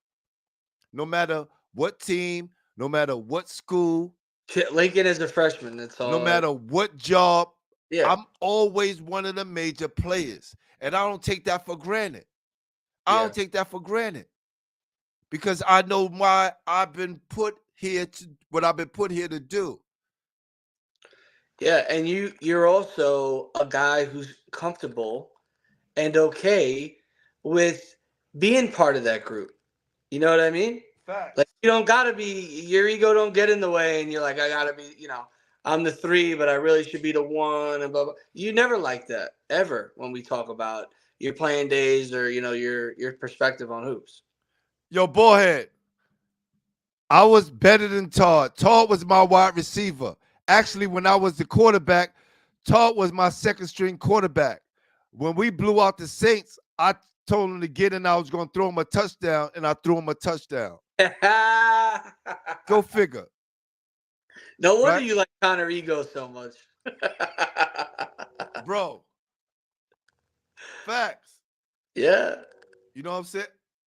No matter what team, no matter what school, Lincoln is a freshman. That's all. no matter what job, Yeah. I'm always one of the major players. And I don't take that for granted. I don't take that for granted. Because I know why I've been put here to what I've been put here to do. Yeah, and you're also a guy who's comfortable and okay with being part of that group. You know what I mean? Fact. Like you don't gotta be your ego don't get in the way and you're like, I gotta be, I'm the 3, but I really should be the 1 and blah blah. You never like that ever when we talk about your playing days or your perspective on hoops. Yo, Bullhead, I was better than Todd. Todd was my wide receiver. Actually, when I was the quarterback, Todd was my second string quarterback. When we blew out the Saints, I told him to get in. I was going to throw him a touchdown, and I threw him a touchdown. Go figure. No wonder Right? you like Connor Ego so much. Bro. Facts. Yeah. You know what I'm saying?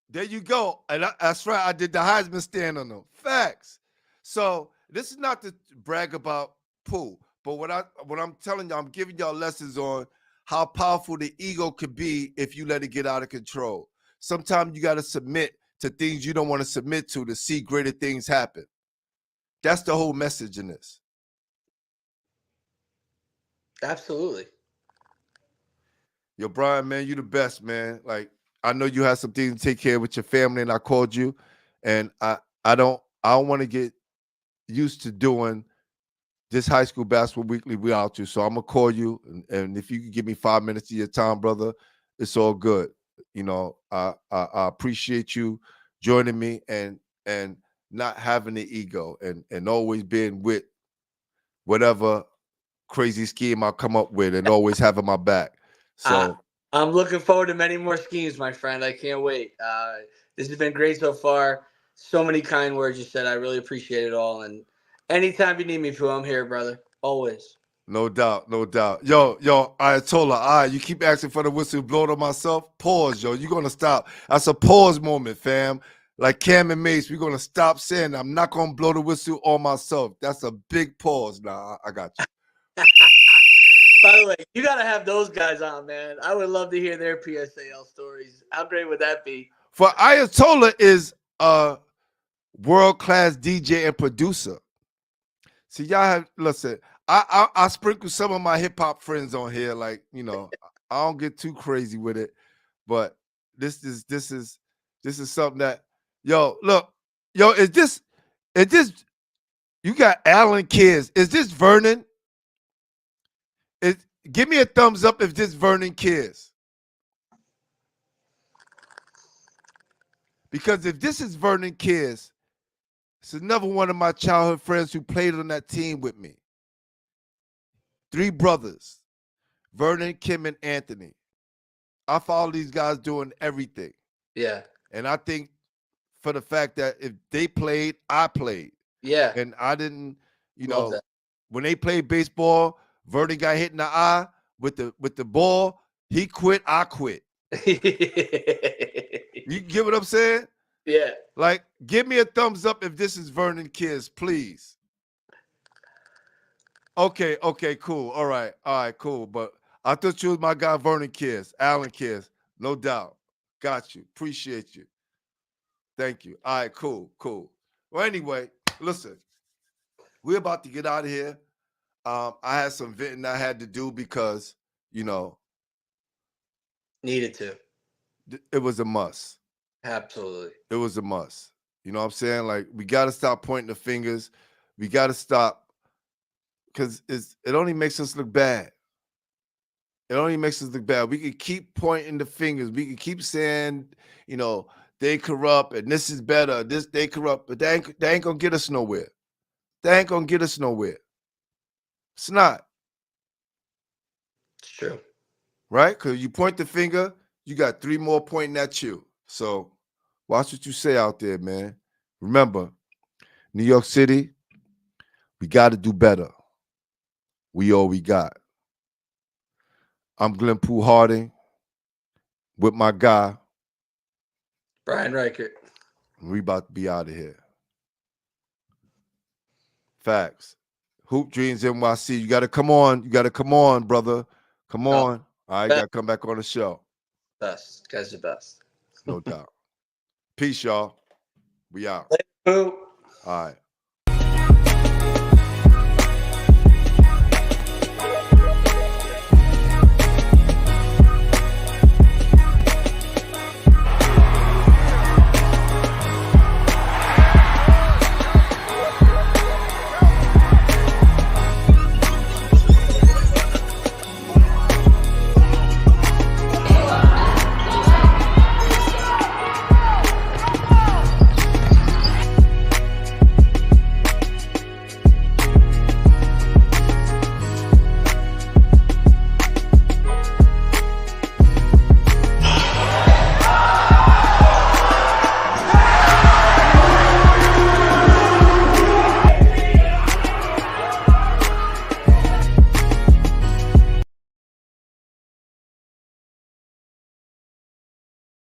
There you go. And that's right. I did the Heisman stand on them. Facts. So this is not to brag about Pooh, but what I'm telling you, I'm giving y'all lessons on how powerful the ego could be if you let it get out of control. Sometimes you got to submit to things you don't want to submit to see greater things happen. That's the whole message in this. Absolutely. Yo, Brian, man, you the best, man. Like, I know you had some things to take care of with your family, and I called you, and I don't want to get used to doing this high school basketball weekly without you. So I'm gonna call you, and if you can give me 5 minutes of your time, brother, it's all good. You know, I appreciate you joining me and not having the ego and always being with whatever crazy scheme I come up with and always having my back. So I'm looking forward to many more schemes, my friend. I can't wait. This has been great so far. So many kind words you said. I really appreciate it all. And anytime you need me, Pooh, I'm here, brother. Always. no doubt, no doubt. Yo, Ayatollah, all right, you keep asking for the whistle, blow it on myself. Pause, yo. You're gonna stop. That's a pause moment, fam. Like Cam and Mace, we're gonna stop saying I'm not gonna blow the whistle on myself. That's a big pause. Nah, I got you. By the way, you gotta have those guys on, man. I would love to hear their PSAL stories. How great would that be? For Ayatollah is a world-class DJ and producer. See, y'all have listen. I sprinkle some of my hip hop friends on here, like I don't get too crazy with it, but this is something that look, is this you got Alan kids? Is this Vernon? Give me a thumbs up if this Vernon kids. Because if this is Vernon kids, it's another one of my childhood friends who played on that team with me. 3 brothers, Vernon, Kim, and Anthony. I follow these guys doing everything. Yeah. And I think for the fact that if they played, I played. Yeah. And I didn't, Love that. when they played baseball, Vernon got hit in the eye with the ball. He quit, I quit. You get what I'm saying? Yeah. Like, give me a thumbs up if this is Vernon Kids, please. Okay, cool. All right, cool. But I thought you was my guy, Vernon Kids, Alan Kids, no doubt. Got you. Appreciate you. Thank you. All right, cool. Well, anyway, listen, we're about to get out of here. I had some venting I had to do because, needed to. It was a must. Absolutely. It was a must. You know what I'm saying? Like, we got to stop pointing the fingers. We got to stop because it only makes us look bad. It only makes us look bad. We can keep pointing the fingers. We can keep saying, they corrupt and this is better. They corrupt, but they ain't gonna get us nowhere. They ain't gonna get us nowhere. It's not. It's true. right? Because you point the finger, you got 3 more pointing at you. So watch what you say out there, man. Remember, New York City, we got to do better. We all we got. I'm Glenn Poole Harding with my guy. Brian Reichert. We about to be out of here. Facts. Hoop Dreams NYC. You got to come on. You got to come on, brother. Come on. All right, you got to come back on the show. Best. Guys are best. No doubt. Peace, y'all. We out. Later, Pooh. All right.